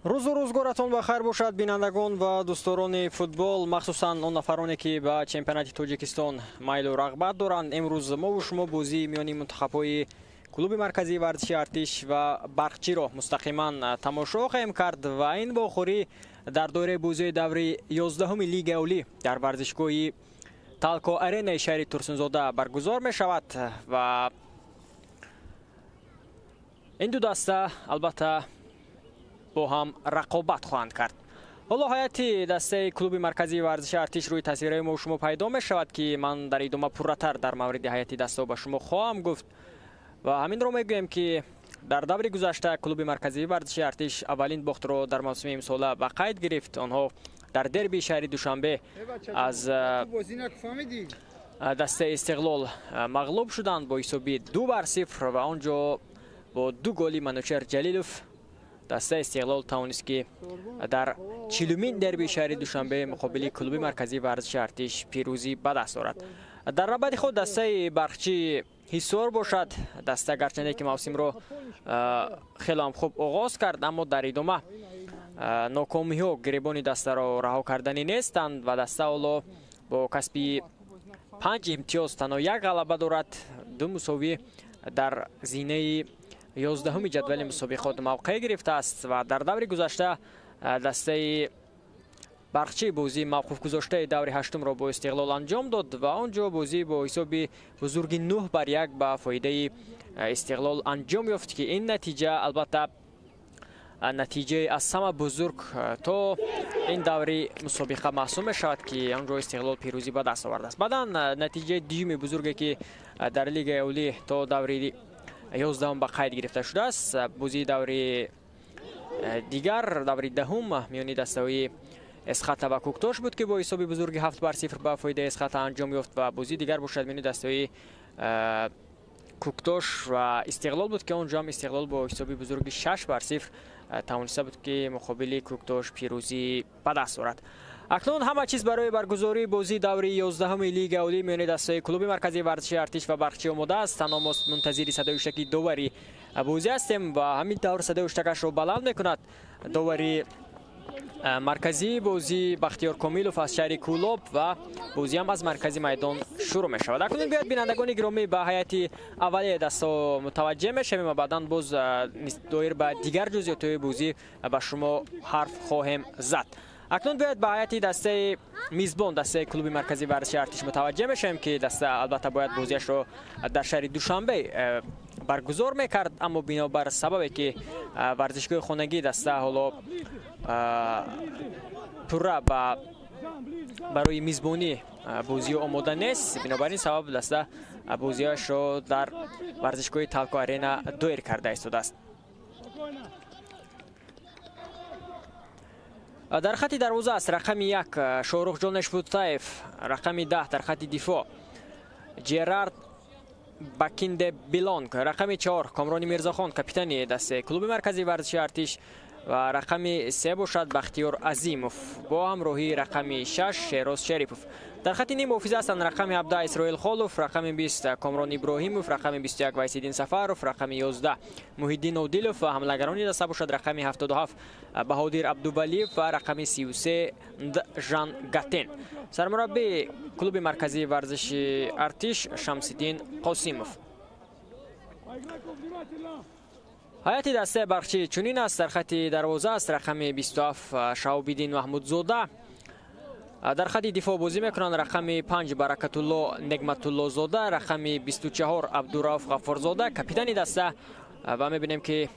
рӯзу рӯзгоратон бахайр бошад бинандагон ва дӯстдорони футбол, махсусан он нафароне ки ба чемпионати Тоҷикистон майлу рағбат доранд. имрӯз мо шумо бозии миёни мунтахабҳои клуби марказии варзиши артиш ва барқчиро мустақиман тамошо хоҳем кард ва ин вохӯрӣ дар доираи бозии даври 11-уми лигаи олӣ дар варзишгоҳи Талко аренаи шаҳри Турсунзода баргузор мешавад ва ин ду даста албатта бо ҳам рақобат хоҳанд кард. ҳоло ҳайати дастаи клуби марказии варзиши артиш рӯи тасвираи мо шумо пайдо мешавад ки ман дар идома пурратар дар мавриди ҳайати даста ба шумо хоҳам гуфт ва ҳаминро мегӯем ки дар даври гузашта клуби марказии варзиши артиш аввалин бохтро дар мавсими имсола ба қайд гирифт. онҳо дар дерби шаҳри Душанбе аз дастаи Истиқлол мағлуб шуданд бо ҳисоби 2-0 ва он ҷо бо 2 голи Манучер Ҷалилов дастаи Истиқлол тавонист ки дар 40-умин дерби шаҳри Душанбе муқобили клуби марказии варзиши артиш пирӯзӣ ба даст орад. дар навбати худ дастаи Барқчӣ ҳисор бошад. даста гарчанде ки мавсимро хеле ҳам хуб оғоз кард, аммо дар идома нокомиҳо гиребони дастаро раҳо кардани нестанд ва даста ҳоло бо касби 5 имтиёз танҳо 1 ғалаба дорад. 2 мусовӣ дар зинаи 11-уми ҷадвали мусобиқот мавқеъ гирифтааст ва дар даври гузашта дастаи Барқчӣ бозии мавқуф гузоштаи даври 8-умро бо Истиқлол анҷом дод ва он ҷо бозии бо ҳисоби бузурги 9-1 ба фоидаи Истиқлол анҷом ёфт ки ин натиҷа албатта натиҷаи аз ҳама бузург то ин даври мусобиқа маҳсуб мешавад ки он ҷо Истиқлол пирӯзӣ ба даст овардааст. баъдан натиҷаи дуюми бузурге ки дар лигаи олӣ то даври 11 ба қайд гирифта шудааст. бозии даври дигар даври 10 миёни дастаҳои Эсхата ва Куктош буд ки бо ҳисоби бузурги 7-0 ба фоидаи Эсхата анҷом ёфт ва бозии дигар бошад миёни дастаҳои Куктош ва Истиқлол буд ки он ҷо ҳам Истиқлол бо ҳисоби бузурги 6-0 тавониста буд ки муқобили Куктош пирӯзӣ ба даст орад. акнун ҳама чиз барои баргузории бозии даври 11-уми лигаи олӣ миёни дастаҳои клуби марказии варзиши артиш ва Барқчӣ омода аст. танҳо мо мунтазири садои уштаки довари бозӣ ҳастем ва ҳамин тавр садои уштакашро баланд мекунад довари марказии бозӣ Бахтиёр Комилов аз шаҳри Кӯлоб ва бозӣ ҳам аз маркази майдон шурӯъ мешавад. акнун биёед бинандагони гиромӣ ба ҳайати аввалияи даста мутаваҷҷеҳ мешавем ва баъдан боз доир ба дигар ҷузъиётҳои бозӣ ба шумо ҳарф хоҳем зад. акнун биёед ба ҳайати дастаи мизбон дастаи клуби марказии варзиши артиш мутаваҷҷеҳ мешавем ки даста албатта бояд бозиашро дар шаҳри Душанбе баргузор мекард, аммо бинобар сабабе ки варзишгоҳи хонагии даста ҳоло пурра барои мизбонӣ бозиҳо омода нест, бинобар ин сабаб даста бозиашро дар варзишгоҳи Талко Арена доир карда истодааст. дар хати дарвоза аст рақами 1 Шоҳрухҷон Нешбутаев, рақами 10 дар хати дифоъ Ҷерард Бакинде Билонг, рақами 4 Комрони Мирзохон, капитани дастаи клуби марказии варзиши Артиш ва рақами 3 бошад Бахтиёр Азимов бо ҳамроҳии рақами 6 Шероз Шерипов. дар хати ним муҳофиза ҳастанд рақами 17 Исроил Холов, рақами 20 Комрон Иброҳимов, рақами 21 Вайсиддин Сафаров, рақами 11 Муҳиддин Одилов ва ҳамлагарони даста бошад рақами 77 Баҳодир Абдувалиев ва рақами 33 Жан Гатен. Сармураббии клуби марказии варзиши Артиш Шамсиддин Қосимов. ҳайати дастаи барқчӣ чунин аст. дар хати дарвоза аст рақами 27 Шаҳобиддин Маҳмудзода, дар хати дифоъ бозӣ мекунанд рақами 5 Баракатулло Негматуллозода, рақами 24 Абдурауф Ғаффорзода, капитани даста ва мебинем ки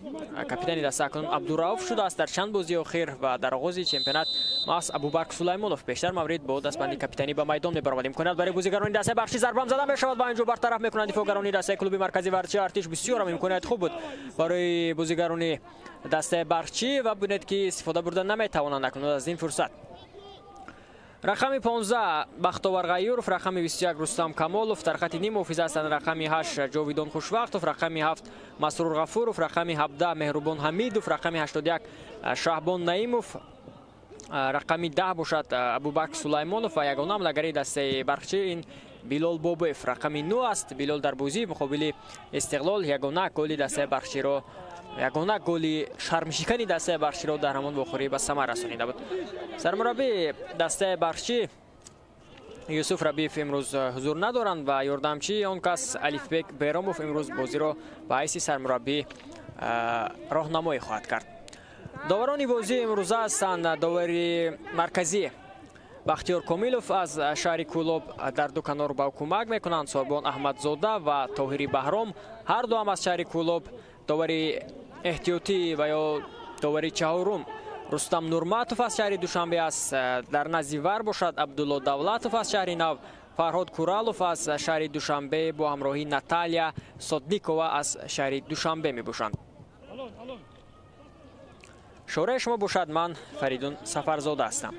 капитани даста акнун Абдурауф шудааст дар чанд бозии охир ва дар оғози чемпионат маҳз Абубакр Сулаймонов бештар маврид бо дастбанди капитанӣ ба майдон мебаромад. имконият барои бозигарони дастаи барқчӣ зарбам зада мешавад ва инҷо бартараф мекунанд дифоъгарони дастаи клуби марказии варзиши Артиш. бисёр имконият хуб буд барои бозигарони дастаи барқчӣ ва бинед ки истифода бурда наметавонанд акнун аз ин фурсат. рақами 15 Бахтовар Ғайюров, рақами 21 Рустам Камолов, дар хати ним муҳофиза ҳастанд рақами 8 Ҷовидон Хушвақтов, рақами 7 Масрур Ғафуров, рақами 17 Меҳрубон Ҳамидов, рақами 81 Шаҳбон Наимов, рақами 10 бошад Абубакр Сулаймонов ва ягона ҳамлагари дастаи барқчӣ ин Билол Бобоев. рақами 9 аст Билол дар бозии муқобили Истиқлол ягона голи дастаи барқчиро, ягона голи шармшикани дастаи барқчиро дар ҳамон вохӯрӣ ба самар расонида буд. сармураббии дастаи барқчӣ Юсуф Рабиев имрӯз ҳузур надоранд ва ёрдамчии он кас Алифбек Беромов имрӯз бозиро ба ҳайси сармураббӣ роҳнамоӣ хоҳад кард. доварони бозии имрӯза ҳастанд довари марказӣ Бахтиёр Комилов аз шаҳри Кӯлоб дар ду канор ба ӯ кӯмак мекунанд. Сорбон Аҳмадзода ва Тоҳири Баҳром ҳарду ҳам аз шаҳри Кӯлоб. довари эҳтиётӣ ва ё довари чаҳорум Рустам Нурматов аз шаҳри Душанбе аст. дар назди вар бошад Абдулло Давлатов аз шаҳри Нав, Фарҳод Куралов аз шаҳри Душанбе бо ҳамроҳии Наталия Соддикова аз шаҳри Душанбе мебошанд. шораи шумо бошад. ман Фаридун Сафарзода ҳастам.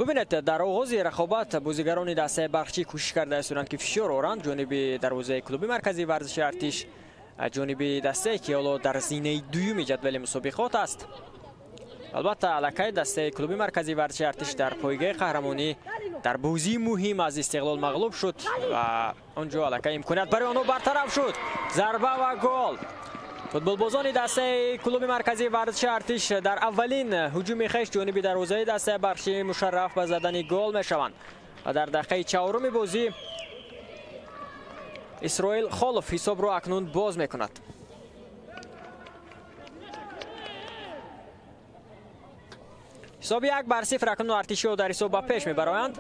бубинед дар оғози рақобат бозигарони дастаи барқчӣ кӯшиш карда истоданд ки фишор оранд ҷониби дарвозаи клуби марказии варзиши Артиш, ҷониби дастае ки ҳоло дар зинаи дуюми ҷадвали мусобиқот аст. албатта аллакай дастаи клуби марказии варзиши Артиш дар пойгаи қаҳрамонӣ дар бозии муҳим аз Истиқлол мағлуб шуд ва он ҷо аллакай имконият барои онҳо бартараф шуд. зарба ва гол. футболбозони дастаи клуби марказии варзиши Артиш дар аввалин ҳуҷуми хеш ҷониби дарвозаи дастаи барқчӣ мушарраф ба задани гол мешаванд ва дар дақиқаи 4 бозӣ Исроил Холов ҳисобро акнун боз мекунад. ҳисоби 1-0 акнун артишиҳо дар ҳисоб ба пеш мебароянд.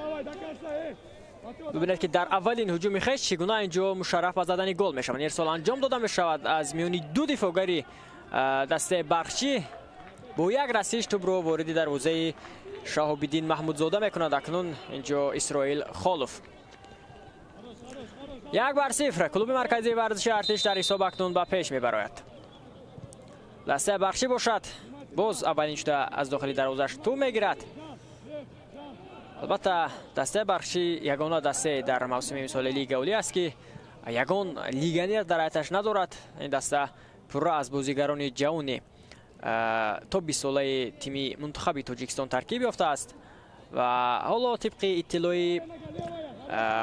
бубинед ки дар аввалин ҳуҷуми хеш чӣ гуна инҷо мушарраф ба задани гол мешаванд. ирсол анҷом дода мешавад аз миёни ду дифоъгари дастаи барқчӣ. бо як расиш тӯбро вориди дарвозаи Шаҳобиддин Маҳмудзода мекунад акнун инҷо Исроил Холов. 1-0 клуби марказии варзиши Артиш дар ҳисоб акнун ба пеш мебарояд. дастаи барқчӣ бошад. боз аввалин шуда аз дохили дарвозааш тӯб мегирад. албатта дастаи барқчӣ ягона дастае дар мавсими имсоли Лига Олӣ аст ки ягон легионер дар ҳайаташ надорад. ин даста пурра аз бозигарони ҷавони то 20 солаи тими мунтахаби Тоҷикистон таркиб ёфтааст ва ҳоло тибқи иттилои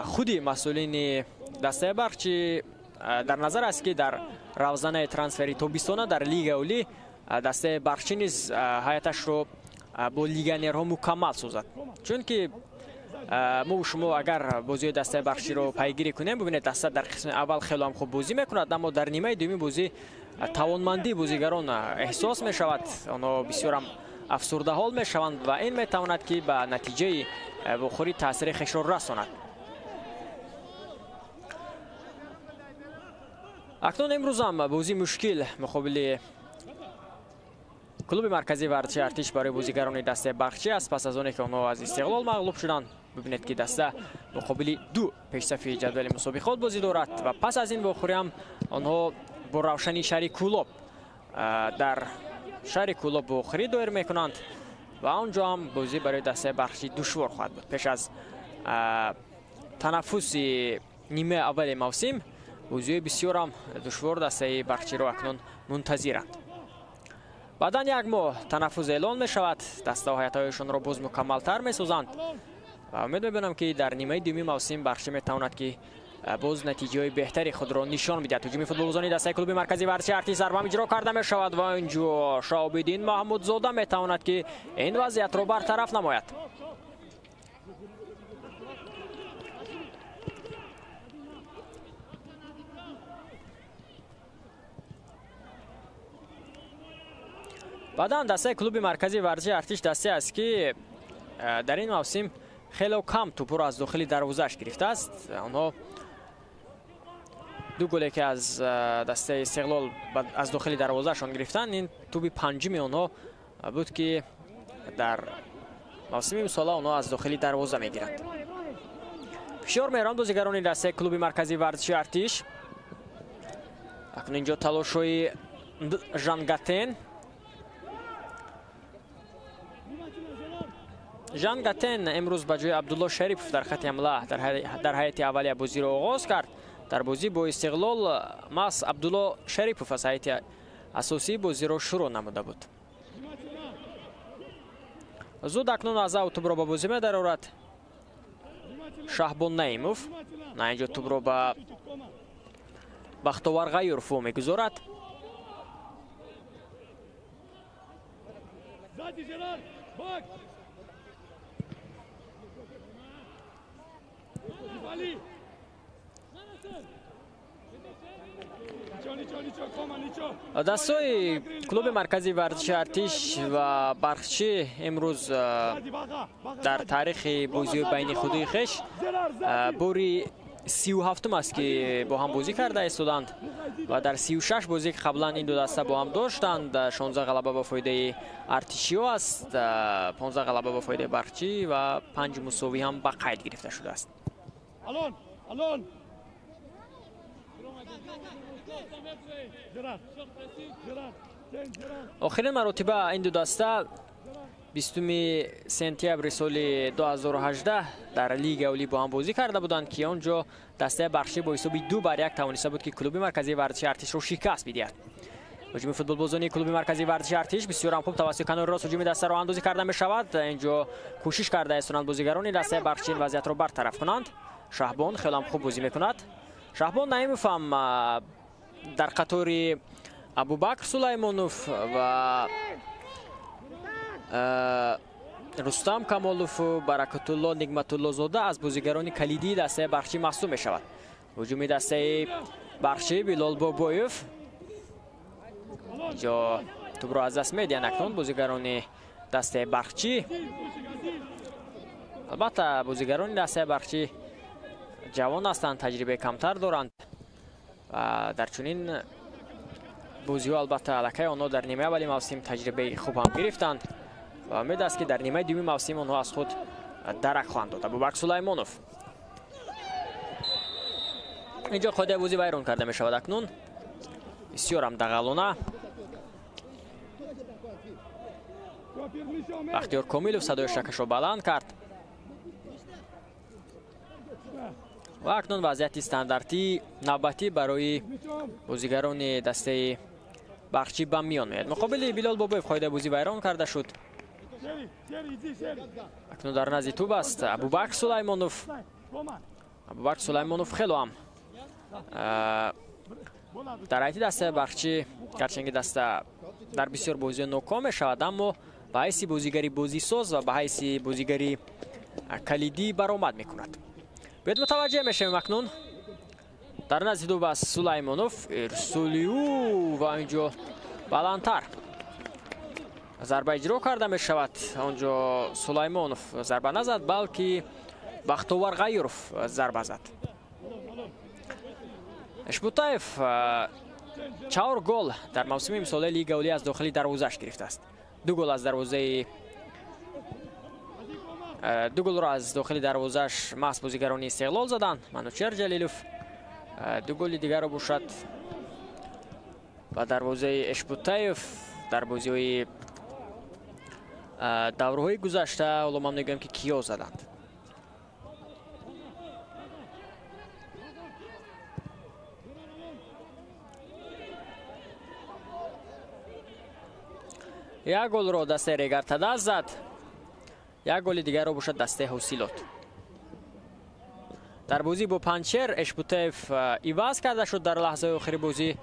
худи масъулини дастаи барқчӣ дар назар аст ки дар равзанаи трансфери тобистона дар Лига Олӣ дастаи барқчӣ низ ҳайаташро бо легионерҳо мукаммал созад. чунки мо шумо агар бозии дастаи барқчиро пайгирӣ кунем бубинед даста дар қисми аввал хело ҳам хуб бозӣ мекунад, аммо дар нимаи дуюми бозӣ тавонмандии бозигарон эҳсос мешавад. онҳо бисёрам афсурдаҳол мешаванд ва ин метавонад ки ба натиҷаи вохӯрӣ таъсири хешро расонад. акнун имрӯзам бозии мушкил муқобили клуби марказии варзиши Артиш барои бозигарони дастаи барқчӣ аст. пас аз оне ки онҳо аз Истиқлол мағлуб шуданд ببینید که دسته مقابل 2 پیشرفت جدول مسابقه خود بازی دارد و پس از این باخوری هم آنها با روشنی شهر کولوب در شهر کولوب باخوری دایر میکنند و آنجا هم بازی برای دسته بخشی دشوار خواهد بود. پیش از تنفس نیمه اول موسم بازی بسیار هم دشوار دسته بخشی را اکنون منتظرند. بعدا یک ماه تنفس اعلان می شود، دسته و هیئت‌هایشان را باز مکمل تر می سازند و امید می‌بینم که در نیمه دوم موسم بخشی میتواند که باز نتیجه بهتری خود را نشان بدهد. هجوم فوتبالبازان دسته کلوب مرکزی ورزشی ارتش ضربه اجرا کرده می شود و اینجا شهاب‌الدین محمودزاده میتواند که این وضعیت را برطرف نماید. بعدا دسته کلوب مرکزی ورزشی ارتش دسته است که در این موسم خیلی کم توپ را از داخل دروازه‌اش گرفته است. آنها 2 گلی که از دسته استقلال از داخل دروازه‌شان گرفتند، این توپ پنجم آنها بود که در موسم امسال آنها از داخل دروازه میگیرند. فشار میارند بازیگران دسته کلوب مرکزی ورزشی ارتش. اکنون اینجا تلاش‌های ژان گاتن امروز به جای عبدالله شریف در خط حمله در هیئت اولیه بازی را آغاز کرد. در بازی با استقلال ماس عبدالله شریف از هیئت اساسی بازی را شروع نموده بود. زود اکنون از او توپ را به بازی می‌دارد شهبان نعیموف. نه اینجا توپ را به بختیار غیورفو می‌گذارد. دستای کلوب مرکزی ورزشی ارتش و برخچی امروز در تاریخ بازی بین خودی خش بوری 37م است که با هم بازی کرده ایستادند و در 36 بازی که قبلا این دو دسته با هم داشتند 16 غلبه به فایده ارتشیو است، 15 غلبه به فایده برخچی و 5 مساوی هم به قید گرفته شده است. آخرین مراتبه این دو دسته 20 سپتامبر سال 2018 در لیگ اولی با هم بازی کرده بودند که آنجا دسته بخشی با حساب 2-1 توانسته بود که کلوب مرکزی ورزشی ارتش رو شکست بدهد. هجوم فوتبالبازان کلوب مرکزی ورزشی ارتش بسیار هم خوب توسط کنار راست هجوم دسته را اندازی کرده می شود. اینجا کوشش کرده استند بازیگران دسته بخشی این وضعیت را برطرف کنند. شهبان خیلی هم خوب بازی میکند. شهبان نمیفهم در قطار ابوبکر سلیمانوف و رستم کمالوف و برکت الله نعمت الله زاده از بازیگران کلیدی دسته بخشی محسوب می شود. هجوم دسته بخشی بلال بابایف جا توپ را از دست میدهند اکنون بازیگران دسته بخشی. البته بازیگران دسته بخشی جوان هستند، تجربه کمتر دارند و در چنین بازی ها البته الکی آنها در نیمه اولی موسم تجربه خوب هم گرفتند و امید است که در نیمه دوم موسم آنها از خود درک خواهند داد. ابوبکر سلیمانوف اینجا خود بازی ویران کرده می شود اکنون بسیار هم دغلانه. بختیار کامیلوف صدای شکش را بلند کرد و اکنون وضعیت استانداردی نوبتی برای بازیگران دسته بخشی به میان میاد. مقابل بلال بابایف قاعده بازی ویران کرده شد. اکنون در نزد توپ است ابوبکر سلیمانوف. ابوبکر سلیمانوف خیلی هم در حیط دسته بخشی گرچه دسته در بسیار بازی ناکام می شود اما به حیث بازیگری بازی ساز و به حیث بازیگری کلیدی برآمد می کند. باید متوجه میشیم اکنون در نزد توپ است سلیمانوف ارسولیو و اینجا بلندتر ضربه اجرا کرده می شود. آنجا سلیمانوف ضربه نزد بلکه بختیار غیورف ضربه زد. اشبوتایف 4 گل در موسم امسال لیگ اولی از داخل دروازه‌اش گرفته است. 2 گل از دروازه دو گل را از داخل دروازه‌اش محض بازیگران استقلال زدند. منوچهر جلیلوف دو گل دیگر را باشد و دروازه اشبوتایف در بازی‌های دوره‌های گذشته حالا من میگم که کیا زدند. یک گل را دسته ریگرتداز زد، یک گل دیگر را باشد دسته حوسیلات. در بازی با پنچر اشبوتایف ایواز کرده شد در لحظه آخر بازی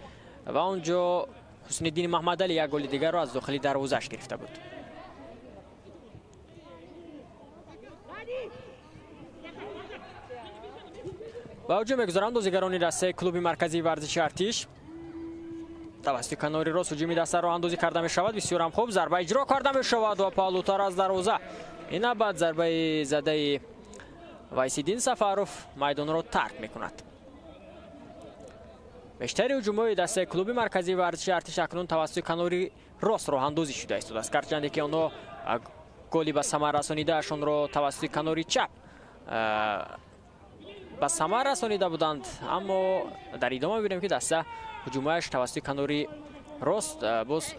و اونجا حسین الدین محمد علی یک گل دیگر را از داخلی دروازه‌اش گرفته بود. با هجوم می‌گذارند بازیگران دسته کلوب مرکزی ورزشی ارتش. توسط کناری راست هجومی دسته را اندازی کرده می شود. بسیار هم خوب ضربه اجرا کرده می شود و پالوتار از دروازه. این بعد ضربه زده وایسیدین سفاروف میدان را ترک می کند. بیشتر هجوم‌های دسته کلوب مرکزی ورزشی ارتش اکنون توسط کناری راست راه اندازی شده است. گرچه که آنها گلی به ثمر رسانیده شون را توسط کناری چپ به ثمر رسانیده بودند، اما در ادامه می‌بینیم که دسته هجومش توسط کناری راست باز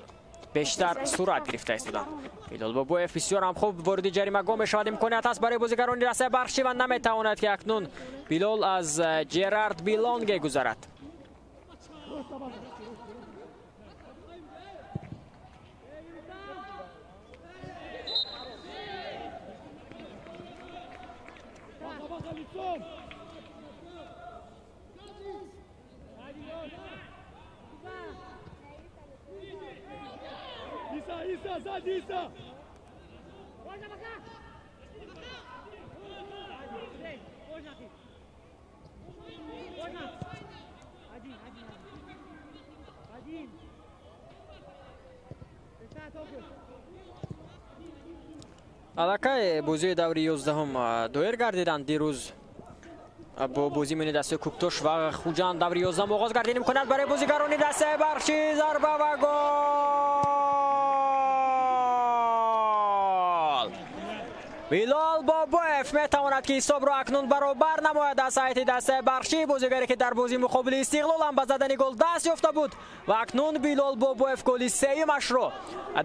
بیشتر صورت گرفته است. بیلال بابویف بسیار هم خوب وارد جریمه گام می‌شود. امکانیت است برای بازیگران دسته بخشی و نمی‌تواند که اکنون بیلال از جرارد بیلانگ گذرد. البته بازی دوری 11 دایر گردیدند. دیروز با بازی من دسته کوکتوش و خوجان دوری 11 آغاز گردیدن می‌کند برای بازیگران دسته بخشی. ضربه و گل. بیلال بابویف میتواند که حساب را اکنون برابر نماید از سایت دسته بخشی. بازیگری که در بازی مقابل استقلال هم به زدن گل دست یافته بود و اکنون بیلال بابویف گل سومش را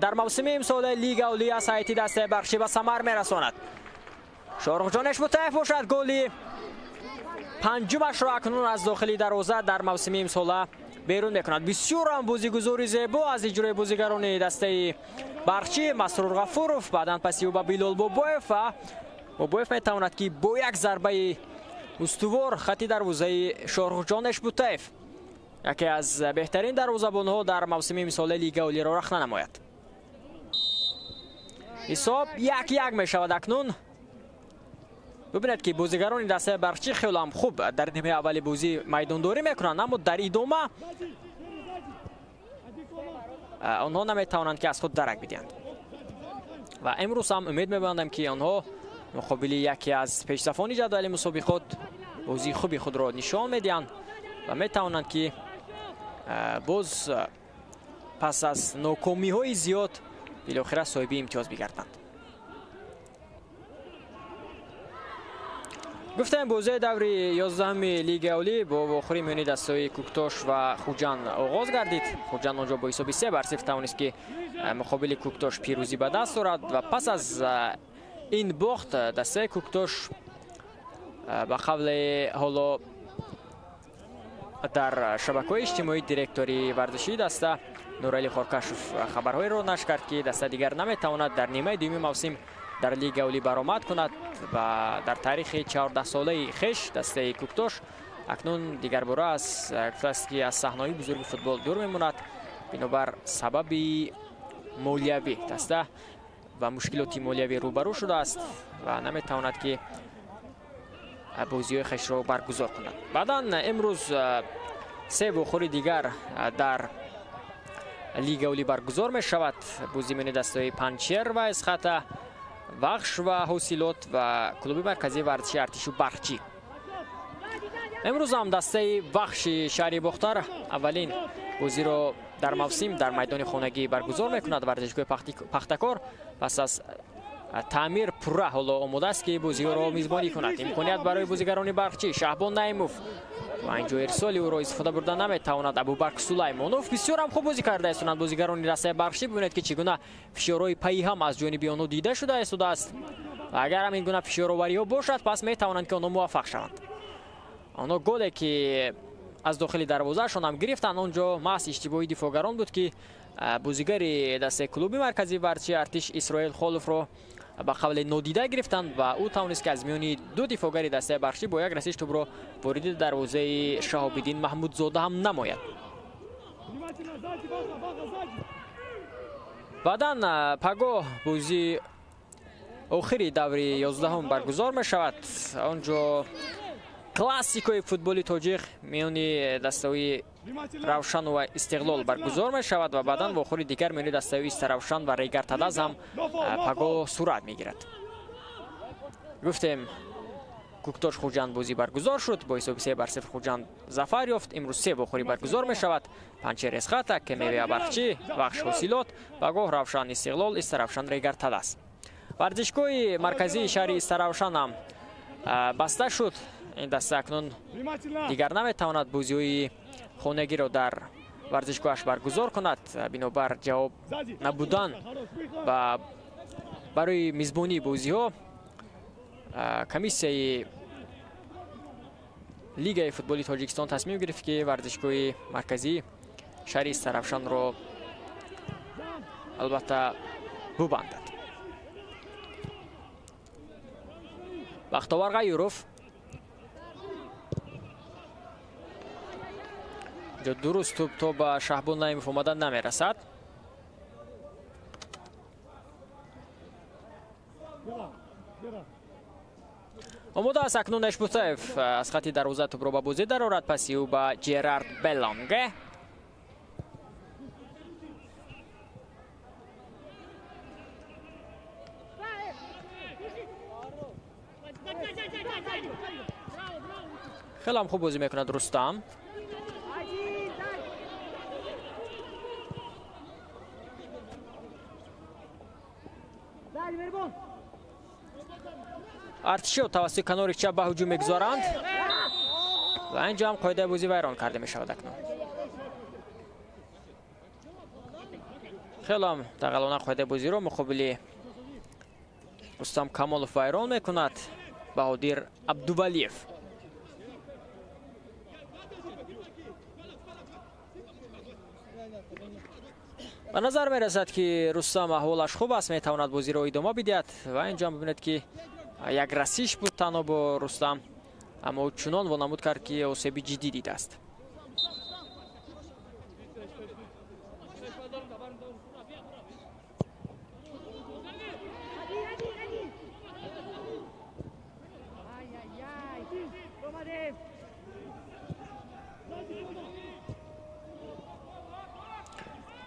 در موسم امسال لیگ اولی از سایت دسته بخشی به ثمر میرساند. شارخ جان اشبوتایف باشد گل پنجمش را اکنون از داخلی دروازه در موسم امسال بیرون میکند. بسیار هم بازیگزاری زیبا از اجرای بازیگران دسته بخشی. مسرور غفورов بعداً پس او به بیلال بابویف و بابویف میتواند که با یک ضربه استوار خطی دروازه شارخ جان اشبوتایف یکی از بهترین دروازه‌بان‌ها در موسم امسال لیگ اولی را رخنه نماید. حساب 1-1 میشود اکنون. ببینید که بازیگران دسته بخشی خیلی هم خوب در نیمه اول بازی میدانداری میکنند، اما در ادامه آنها نمیتوانند که از خود درک بدهند و امروز هم امید میبندم که آنها مقابل یکی از پیشرفان جدول مسابقات بازی خوبی خود را نشان میدهند و میتوانند که باز پس از ناکامی های زیاد بالاخره صاحب امتیاز بگردند. گفتم بازی دوری 11 لیگ اولی با واخوری میانی دستای کوکتوش و خوجان آغاز گردید. خوجان آنجا با حساب 3-0 توانست که مقابل کوکتوش پیروزی به دست آورد و پس از این باخت دسته کوکتوش با قبل حالا در شبکه‌های اجتماعی دیرکتوری ورزشی دسته نورعلی خورکشوف خبرهای را نشر کرد که دسته دیگر نمیتواند در نیمه دوم موسم در لیگ اولی برآمد کند و در تاریخ 14 ساله خیش دسته کوکتوش اکنون دیگر باره از صحنه‌های بزرگ فوتبال دور میماند بنابر سبب مالیوی. دسته و مشکلات مالیوی روبرو شده است و نمیتواند که بازی‌های خیش را برگزار کند. بعداً امروز 3 بخوری دیگر در لیگ اولی برگزار می شود. بازی من دسته پنچر و اسخط بخش و حوسیلات و کلوب مرکزی ورزشی ارتش و بخچی. امروز هم دسته بخش شهری بختر اولین بازی را در موسم در میدان خانگی برگزار میکند. ورزشگاه پختکار پس از تعمیر پورا حالا آماده است که بازی‌ها را میزبانی کند. امکانیت برای بازیگران برقچی. شهبان نعیموف و اینجا ارسالی او را استفاده بردن نمیتواند. ابوبکر سلیمانوف بسیار هم خوب بازی کرده است. بازیگران رسته برقچی ببینید که چگونه فشارهای پایی هم از جانب آنها دیده شده است و اگر هم این گونه فشارآوری‌ها باشد پس میتوانند که آنها موفق شوند. آنها گلی که از داخل دروازه‌شان هم گرفتند اونجا محض اشتباهی دفاعگران بود که بازیگر دسته کلوب مرکزی ورزشی ارتش اسرائیل خالف را با قبل نادیده گرفتند و او توانست که از میان دو دفاعگر دسته برقچی با یک رسش توپ را وارد دروازه شهاب الدین محمودزاده هم نماید. بعداً پگاه بازی آخری دور 11 برگزار می شود. آنجا کلاسیکوی فوتبالی تاجیک میان دسته‌های روشن و استقلال برگزار می شود و بعداً با آخری دیگر میان دسته‌های است روشن و ریگر تدز هم پگاه صورت می گیرد. گفتیم کوکتاش خوجند بازی برگزار شد با حساب 3-0 خوجند ظفر یافت. امروز 3 بخوری برگزار می شود. پنچه رسخت که میوه برقچی بخش حاصلات پگاه روشن استقلال است روشن ریگر تدز. ورزشگاه مرکزی شهر است روشن هم بسته شد. این دسته اکنون دیگر نمیتواند بازی‌های خانگی را در ورزشگاهش برگزار کند بنابر جواب نبودن و برای میزبانی بازی‌ها کمیسیه لیگ فوتبالی تاجیکستان تصمیم گرفت که ورزشگاه مرکزی شهر است روشن را البته ببندد. بختاور غیوروف جو درست توپ تا به شهبان نعیموف آمدن نمیرسد. آماده است اکنون اشبوتایف از خط دروازه توپ را به بازی درآورد. پس او به جرارد بلانگه. خیلی هم خوب بازی میکند رستم. ارتشی توسط کنار چپ به هجوم میگذارند و اینجا هم قاعده بازی ویران کرده می شود. اکنون خیلی هم تقلانه قاعده بازی رو مقابل رستم کمالوف ویران میکند. بهادر عبدوولیف به نظر می رسد که رستم احوالش خوب است، می تواند بازی را ادامه بدهد و اینجا ببینید که یک رسیش بود تنها با رستم اما چنان وانمود کرد که آسیب جدی دیده است.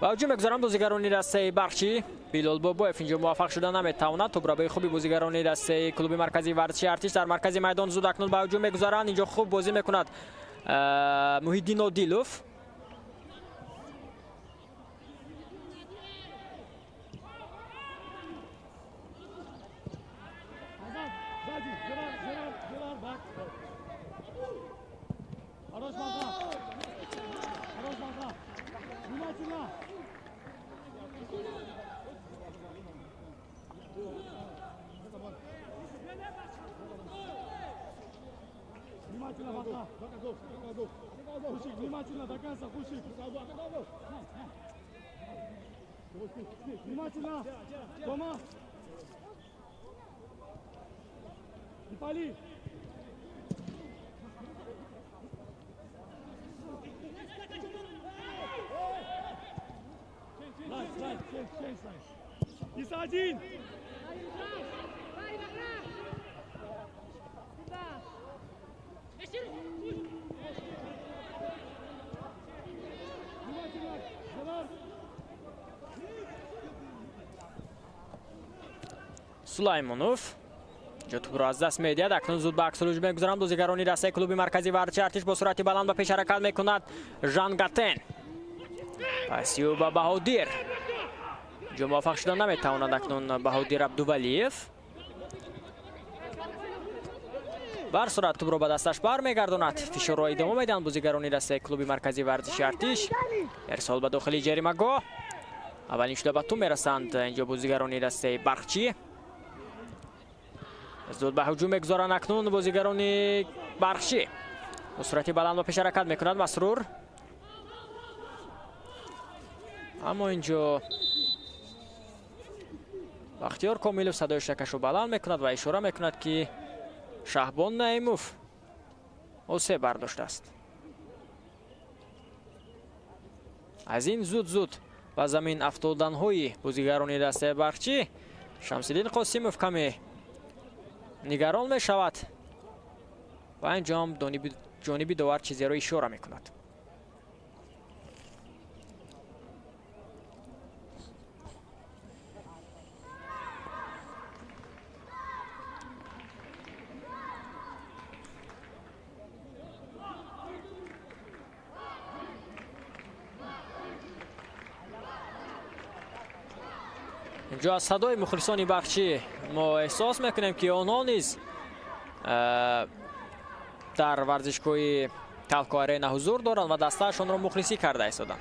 با هجوم میگذارند بازیگران دسته برقچی. بیلال بابایف اینجا موفق شدن نمیتواند. توپ را به خوبی بازیگران دسته کلوب مرکزی ورزشی ارتش در مرکز میدان زود اکنون با هجوم میگذارند. اینجا خوب بازی میکند محیدین عادیلوف. Внимательно до конца, Хусик. Внимательно. Тома. Не пали. Есть один. سلیمانوف جو توپ را از دست میدهد. اکنون زود به عکس الهجوم میگذارند بازیگران دسته کلوب مرکزی ورزشی ارتش با سرعت بلند به پیش حرکت میکند. ژان گاتن پس او به بهادر جو موفق شدن نمیتواند اکنون بهادیر عبدولیف. بر صورت توپ رو به دستش برمیگرداند. فشار را ادامه میدن بازیگران دسته کلوب مرکزی ورزشی ارتش. ارسال به داخل جریمه‌گاه. اولین شده به توپ میرسند اینجا بازیگران دسته برخچی. زود به هجوم میگذارند اکنون بازیگران برخچی. به صورت بلند و پیش حرکت میکند مسرور. اما اینجا بختیار کامیلوف صدای شکش رو بلند میکند و اشاره میکند که شهبان نعیموف اوسه برداشته است. از این زود به زمین افتادن های بازیگران دسته برخچی شمس‌الدین قاسموف کمی نگران می شود و انجام جانب داور چیزی را اشاره میکند. اینجا از صدای مخلصان بخشی ما احساس میکنیم که آنها نیز در ورزشگاه تلکو آرینا حضور دارند و دستهشان را مخلصی کرده ایستادند.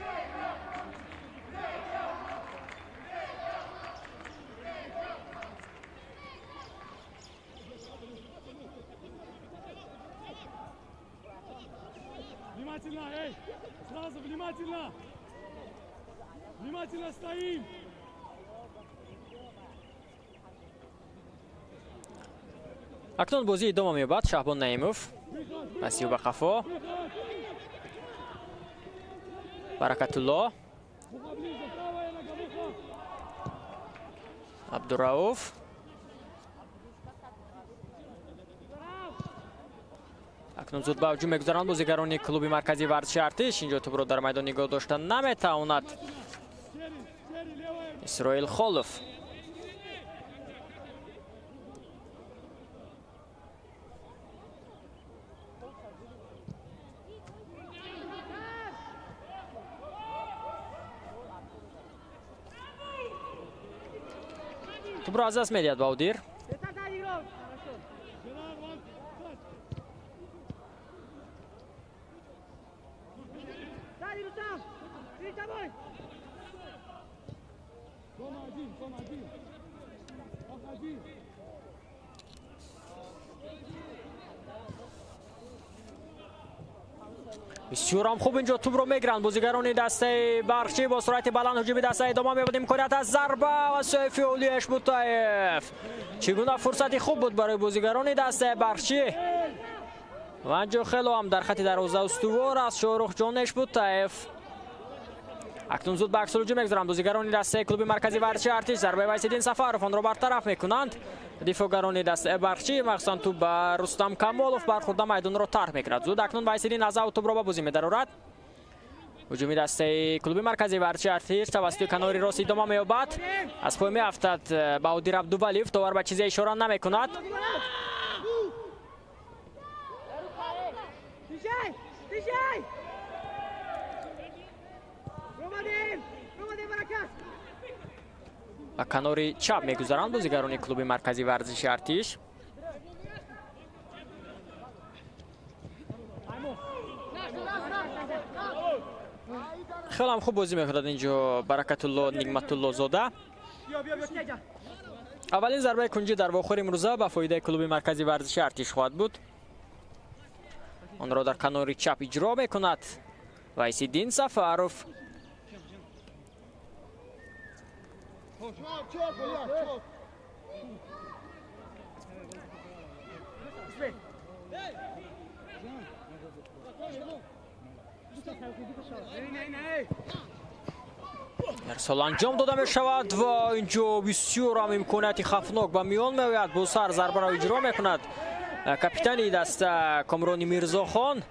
اکنون بازی ادامه می‌یابد. شهبان نعیموف مسیح به قفا. برکت الله عبدالرؤوف اکنون زود به هجوم می‌گذارند بازیگران کلوب مرکزی ورزشی ارتش. اینجا توپ را در میدان نگاه داشتن نمی‌تواند اسرائیل خالف. توپ را از دست می‌دهد بهادیر. بسیار هم خوب اینجا توپ رو میگیرند بازیگران دسته برخچی. با سرعت بلند هجوم دسته ادامه می‌برد. امکانیت از ضربه و سیفی اولی اشبوتایف. چگونه فرصتی خوب بود برای بازیگران دسته برخچی و اینجا خیلی هم در خط دروازه استوار است شاهرخ جان اشبوتایف. اکنون زود به عکس الهجوم می‌گذارند بازیگران دسته کلوب مرکزی ورزشی ارتش. ضربه وحیدالدین سفرов آن را برطرف میکنند. دفاعگران دسته برخچی مخصوصا توپ به رستم کمالوف برخورده میدان را ترک میکند. زود اکنون وحیدالدین از توپ را به بازی می‌درد. هجوم دسته کلوب مرکزی ورزشی ارتش توسط کناری راست ادامه می‌یابد. از پای می‌افتد بهادیر عبدولیف. داور به چیزی اشاره نمیکند. و کناری چپ میگذارند بازیگران کلوب مرکزی ورزشی ارتش. خیلی هم خوب بازی میکند اینجا برکت الله نعمت الله زاده. اولین ضربه کنجی در واخور امروزه به فایده کلوب مرکزی ورزشی ارتش خواهد بود. آن را در کناری چپ اجرا میکند وحیدالدین سفرов. ارسال انجام داده می شود و اینجا بسیار هم امکانیت خطرناک به میان میآید. با سر ضربه را اجرا میکند کاپیتان دسته کامرانی میرزاخان.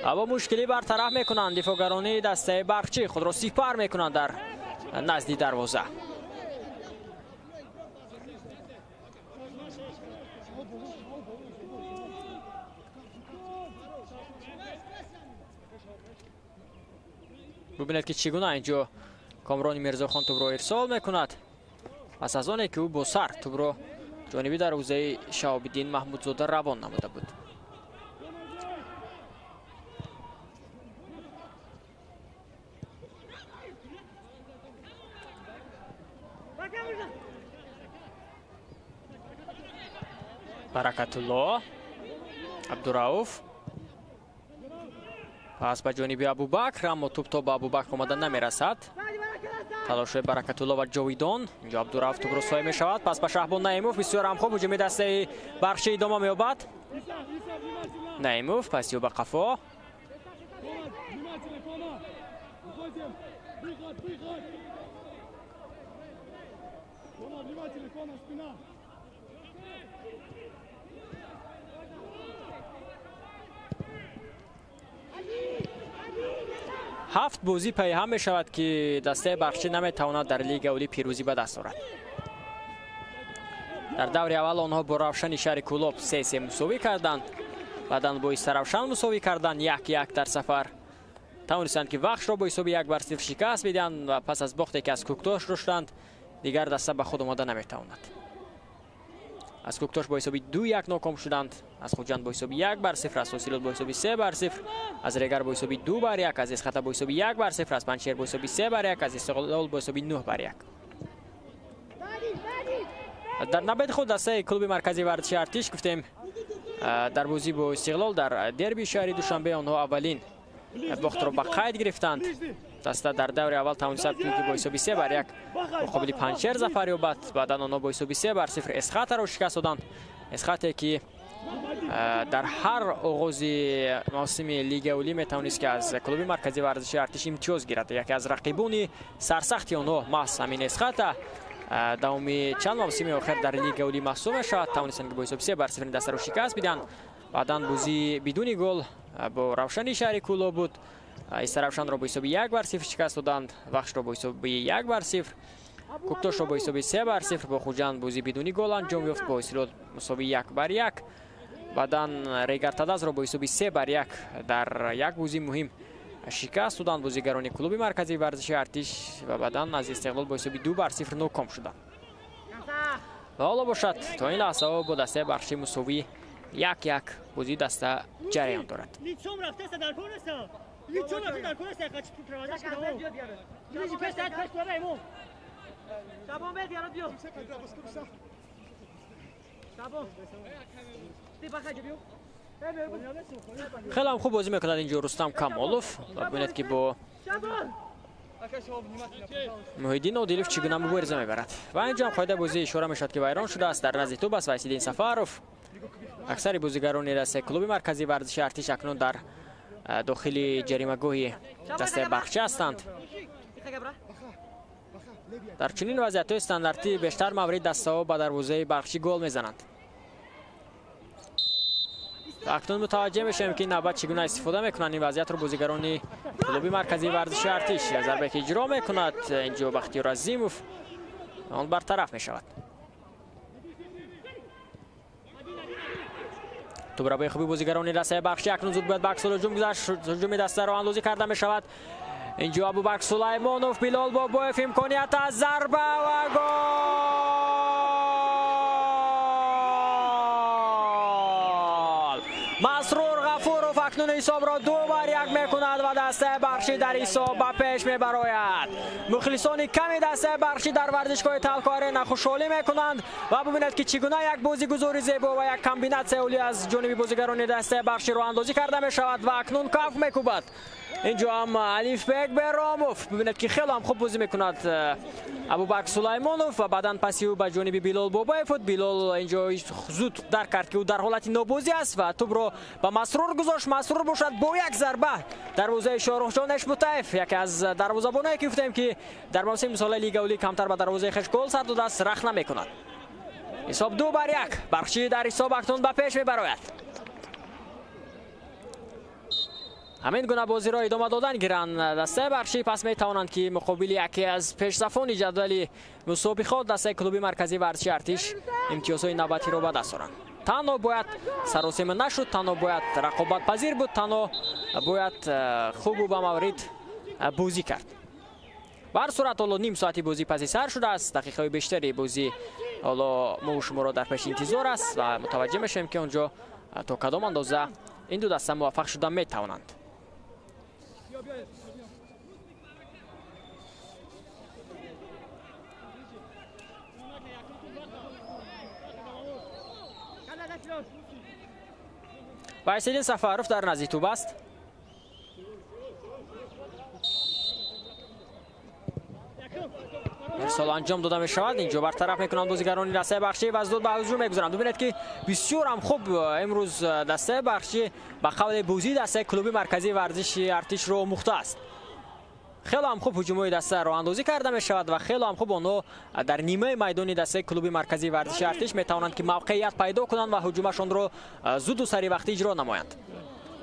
اما مشکلی برطرف میکنند دفاعگران دسته برخچی. خود را سپر میکنند در نزدیک دروازه. ببینید که چگونه اینجا کامران میرزاخان توپ را ارسال میکند. پس از آنی که او با سر توپ را جانبی دروازه شهاب‌الدین محمودزاده روان نموده بود. برکت الله، عبدالرؤوف، پس به جانب ابوبکر، اما توپ تا به ابوبکر آمده نمیرسد. تلاش برکت الله و جاویدان. اینجا عبدالرؤوف توپ را صاحب می شود. پس به شهبان نعیموف، بسیار هم خوب هجوم دسته بخشی ادامه می یابد. نعیموف پس به قفا. هفت بازی پی هم می شود که دسته بخشی نمیتواند در لیگ اولی پیروزی به دست آورد. در دور اول آنها با روشن شهر کولوب 3-3 مساوی کردند. بعداً با روشن مساوی کردند 1-1 در سفر. توانستند که وخش را با حساب 1-0 شکست بدهند و پس از باختی که از کوکتاش داشتند دیگر دسته به خود آمده نمیتواند. از کوکتاش با حساب 2-1 ناکام شدند. از خوجند با حساب 1-0، از سوسیلود با حساب 3-0، از ریگر با حساب 2-1، از اسخطه با حساب 1-0، از پنچیر با حساب 3-1، از استقلال با حساب 9-1. در نبرد خود دسته کلوب مرکزی ورزشی ارتش گفتیم در بازی با استقلال در دربی شهری دوشنبه آنها اولین باخت را به قید گرفتند. دسته در دور اول توانست با حساب 3-1 مقابل پنچیر ظفر یابد. بعدا آنها با حساب 3-0 اسخطه را شکست دادند. اسخطه که در هر آغاز موسم لیگ اولی میتوانست که از کلوب مرکزی ورزشی ارتش امتیاز گیرد. یکی از رقیبان سرسخت آنها محض همین اسخطه دومی چند موسم آخر در لیگ اولی محسوب شد. توانستند که با حساب 3-0 دسته را شکست بدن. بعدا بازی بدون گل با روشن شهر کولوب بود. ایست روشن را با حساب 1-0 شکست دادند. وخش را با حساب 1-0، کوکتاش را با حساب 3-0. با خوجند بازی بدون گل انجام یافت با حاصل مساوی 1-1. بعدا ریگر تدز را با حساب 3-1 در یک بازی مهم شکست دادند بازیگران کلوب مرکزی ورزشی ارتش و بعدا از استقلال با حساب 2-0 ناکام شدند. و حالا باشد تا این لحظه با دسته بخشی مساوی 1-1 بازی دسته جریان دارد. خیلی هم خوب بازی میکند اینجا رستم کمالوف. ببینید که با محیدین عادلوف چگونه مبارزه میبرد. و اینجا هم قاعده بازی اشاره میشد که ویران شده است در نزد توپ است. وحیدالدین سفروف. اکثر بازیگران دسته کلوب مرکزی ورزشی ارتش اکنون در داخل جریمه‌گاه دسته بخشی هستند. در چنین وضعیت‌های استانداردی بیشتر مورد دسته‌ها به دروازه بخشی گل میزنند. اکنون متوجه میشیم که نوبت چگونه استفاده میکنند این وضعیت رو بازیگران کلوب مرکزی ورزشی ارتش. ضربه که اجرا میکند اینجا بختیار عظیموف آن برطرف میشود. توپ را به خوبی بازیگران دسته بخشی اکنون زود باید بکس هجوم گذشت. هجوم دسته را اندازی کرده میشود. اینجا ابوبکر سلیمانوف، بلال بابویف امکانیت از ضربه و گل. مسرور غفورов اکنون حساب را 2-1 میکند و دسته بخشی در حساب به پیش میبراید. مخلصان کمی دسته بخشی در ورزشگاه تلکاری نخوشحالی میکنند و ببینید که چگونه یک بازیگزاری زیبا و یک کامبیناسیون عالی از جانب بازیگران دسته بخشی را اندازی کرده میشود و اکنون کف میکوبد. اینجا هم الیف بیگ براموف. ببینید که خیلی هم خوب بازی میکند ابوبکر سلیمانوف و بعداً پسی او به جانب بلال بابویف. بلال اینجا زود درک کرد که او در حالت نابازی است و توپ را به مسرور گذاشت. مسرور باشد با یک ضربه دروازه شاهرخ جان اشمتاف، یکی از دروازه‌بانایی که گفتیم که در موسم سال لیگ اولی کمتر به دروازه خویش گل زد و دست رخ نمیکند. حساب 2-1 بخشی در حساب اکنون به پیش میبراید. همین گونه بازی را ادامه دادن گیرند دسته بخشی. پس می توانند که مقابل یکی از پیشرفان جدول مسابقات دسته کلوب مرکزی ورزشی ارتش امتیازهای نوبتی را به دست آورند. تنها باید سراسیمه نشد، تنها باید رقابت پذیر بود، تنها باید خوب و به مورد بازی کرد. بر صورت حالا نیم ساعتی بازی پس سر شده است. دقیقه بیشتری بازی حالا ما و شما را در پیش انتظار است و متوجه میشیم که اونجا تا کدام اندازه این دو دسته موفق شدن میتوانند. وایسیدین سفاروف در نزدیک توپ است. ارسال انجام داده می شود. اینجا برطرف میکنند بازیگران دسته بخشی و از دو به هجوم میگذارند. ببینید که بسیار هم خوب امروز دسته بخشی با قول بازی دسته کلوبی مرکزی ورزش ارتش رو مخته است. خیلی هم خوب هجومای دسته راه اندازی کرده می شود و خیلی هم خوب آنها در نیمه میدانی دسته کلوبی مرکزی ورزش ارتش می توانند که موقعیت پیدا کنند و هجومشون رو زود و سریع وقتی اجرا نمایند.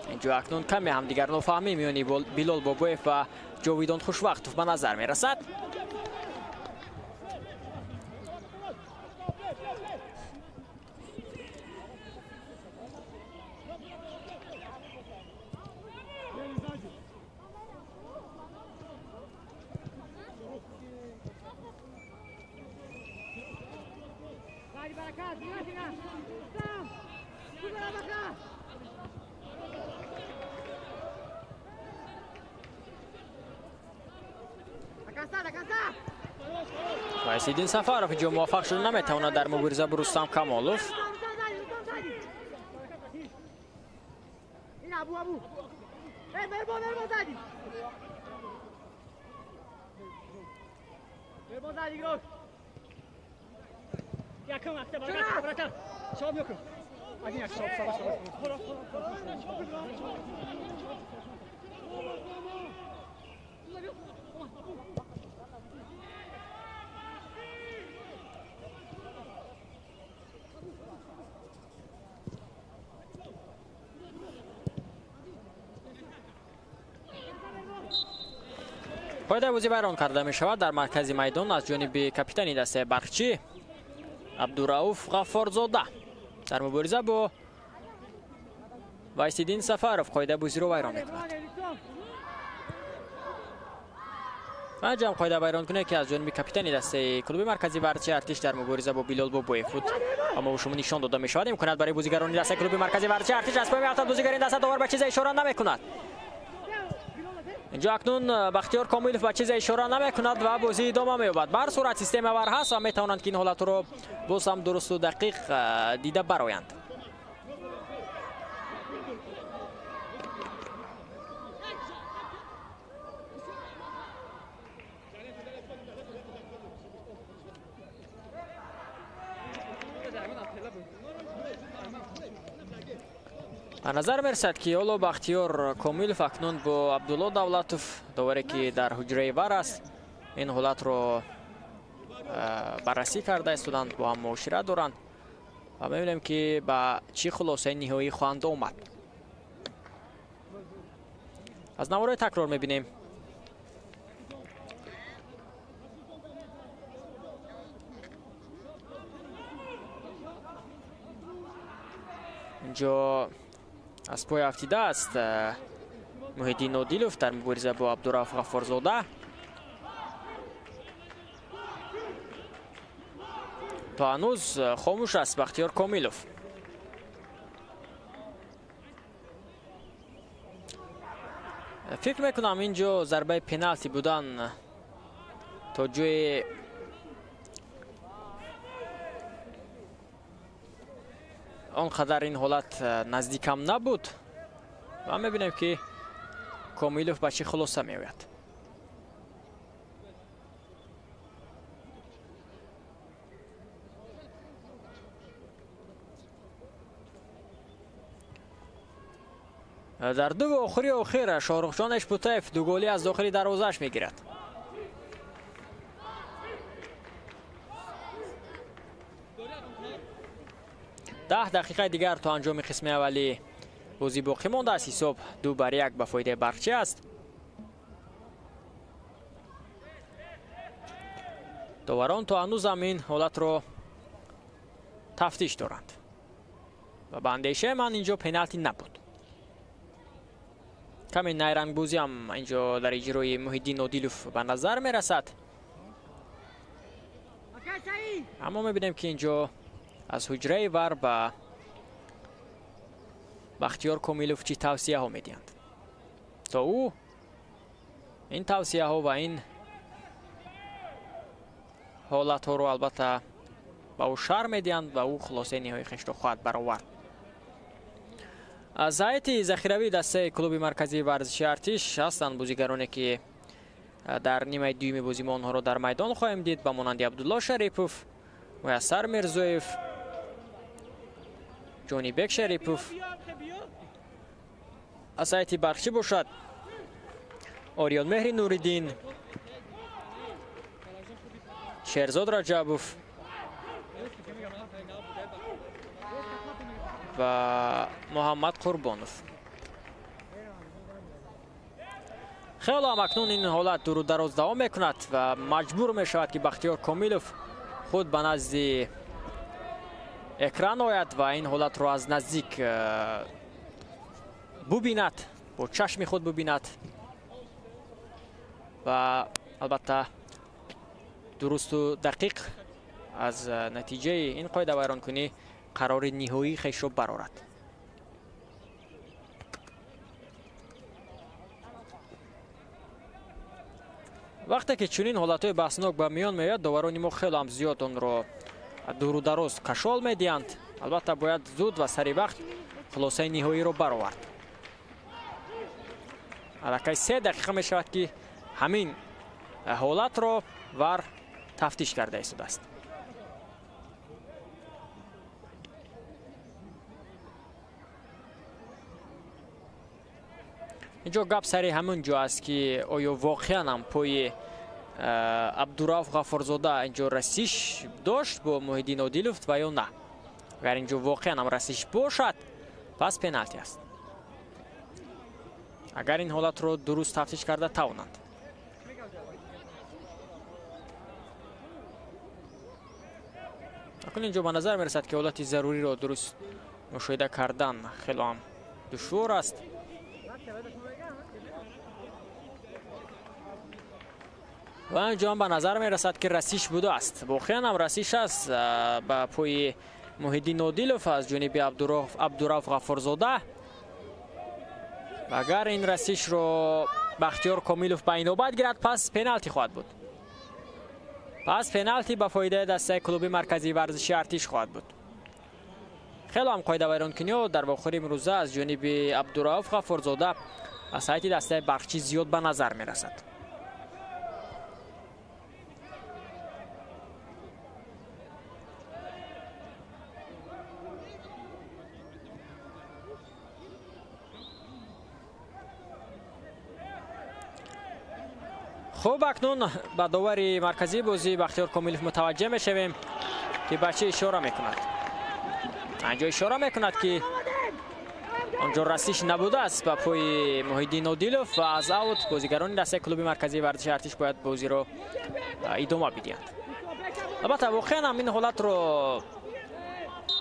اینجا اکنون کمی هم دیگر نفهمی میانی بیلال بابویف و جاویدان خوشوقت به نظر می رسد. وایسیدین سفاروف اینجا موفق شده نمیتواند در مبارزه با رستم کمالوف. پایده بازی بیرون کرده می شود در مرکز میدان از جانب کاپیتان دسته برقچی عبدالرؤوف غفارزاده در مبارزه با وایسیدین سفاروف قاعده بازی رو بیرون میکند. انجام قاعده بیرون کنه که از جانب کاپیتان دسته کلوب مرکزی ورزش ارتش در مبارزه با بیلال بابویف بود. اما شما نشان داده می شود امکانات برای بازیگران دسته کلوب مرکزی ورزش ارتش از پای میافتد. بازیگر این دسته داور به چیز اشاره نمیکند. اینجا اکنون بختیار کاملوف به چیز اشاره نمیکند و بازی ادامه می‌یابد. بر صورت سیستم ور هست و میتوانند که این حالت رو باز هم درست و دقیق دیده برآیند. به نظر میرسد که حالا بختیار کاملوف اکنون با عبدالله دولتوف داوری که در حجره ور است این حالت رو بررسی کرده استودند با هم معاشرت دارند و میبینیم که به چی خلاصه نهایی خواهند آمد. از نوارای تکرار میبینیم. اینجا از پای افتیده است محیدین نادیلوف در مبارزه با عبدالرؤوف غفارزاده. تا هنوز خاموش است بختیار کاملوف. فکر میکنم اینجا ضربه پنالتی بودن تا جوی آنقدر این حالت نزدیکم نبود و میبینیم که کاملوف به چه خلاصه میآید. در دو آخر شاهرخ جان اشپوتیف دو گلی از داخلی دروازه‌اش میگیرد. ده دقیقه دیگر تا انجام قسم اولی بازی باقی مانده است. حساب 2-1 به فایده برقچی است. داوران تا هنوز این حالت رو تفتیش دارند و به اندیشه من اینجا پنالتی نبود. کمی نیرنگ بازی هم اینجا در اجرای محیدین عادلوف به نظر میرسد. اما میبینیم که اینجا از حجره ور به بختیار کمیلوف چی توصیه ها میدهند تا او این توصیه ها و این حالت ها رو البته با او شر میدهند و او خلاصه نهایی خیش رو خواهد برآورد. از هیئت ذخیروی دسته کلوب مرکزی ورزشی ارتش هستند بازیگرانی که در نیمه دوم بازی ما آنها را در میدان خواهیم دید به مانند عبدالله شریپوف، میسر میرزویف، جونی بک شریپوف. از هیئت برخچی باشد آریان مهری نوریدین، شهرزاد رجبوف و محمد قربانوف. خیلی هم اکنون این حالت دور و دراز دوام میکند و مجبور میشود که بختیار کمیلوف خود به نزد اکران آید و این حالت را از نزدیک ببیند، با چشم خود ببیند و البته درست و دقیق از نتیجه این قاعده ویران کنی قرار نهایی خیش رو برآورد. وقتی که چنین حالتهای بحثناک به میان میاد داوران ما خیلی هم زیاد اون رو دور و دراز کشال میدهند. البته باید زود و سریع وقت خلاصه نهایی رو برآورد. الکی 3 دقیقه می شود که همین حالت رو ور تفتیش کرده ایستاده است. اینجا گپ سری همون جا است که آیا واقعا هم پای عبدالرؤف غفارزاده اینجا رسیش داشت با محیدین عادلوف و یا نه. اگر اینجا واقعا هم رسیش باشد پس پنالتی است. اگر این حالت رو درست تفتیش کرده توانند. اکنون اینجا به نظر میرسد که حالت ضروری رو درست مشاهده کردن خیلی هم دشوار است. و اینجا هم به نظر میرسد که رسیش بوده است. واقعا هم رسیش است به پای محیدین عادلوف از جانب عبدالرؤف غفارزاده. و اگر این رسیش رو بختیار کمیلوف به اینوبت گیرد پس پنالتی خواهد بود. پس پنالتی به فایده دسته کلوب مرکزی ورزشی ارتش خواهد بود. خیلی هم قاعده ویران کنی در واقع امروزه از جانب عبدالرؤف غفارزاده از هیئت دسته برخچی زیاد به نظر میرسد. خوب اکنون به داور مرکزی بازی بختیار کمیلوف متوجه میشویم که بچه اشاره میکند. اینجا اشاره میکند که آنجا رسیش نبوده است به پای محیدین عادلوف و از اوت بازیگران دسته کلوب مرکزی ورزشی ارتش باید بازی رو ادامه بدهند. البته واقعا هم این حالت رو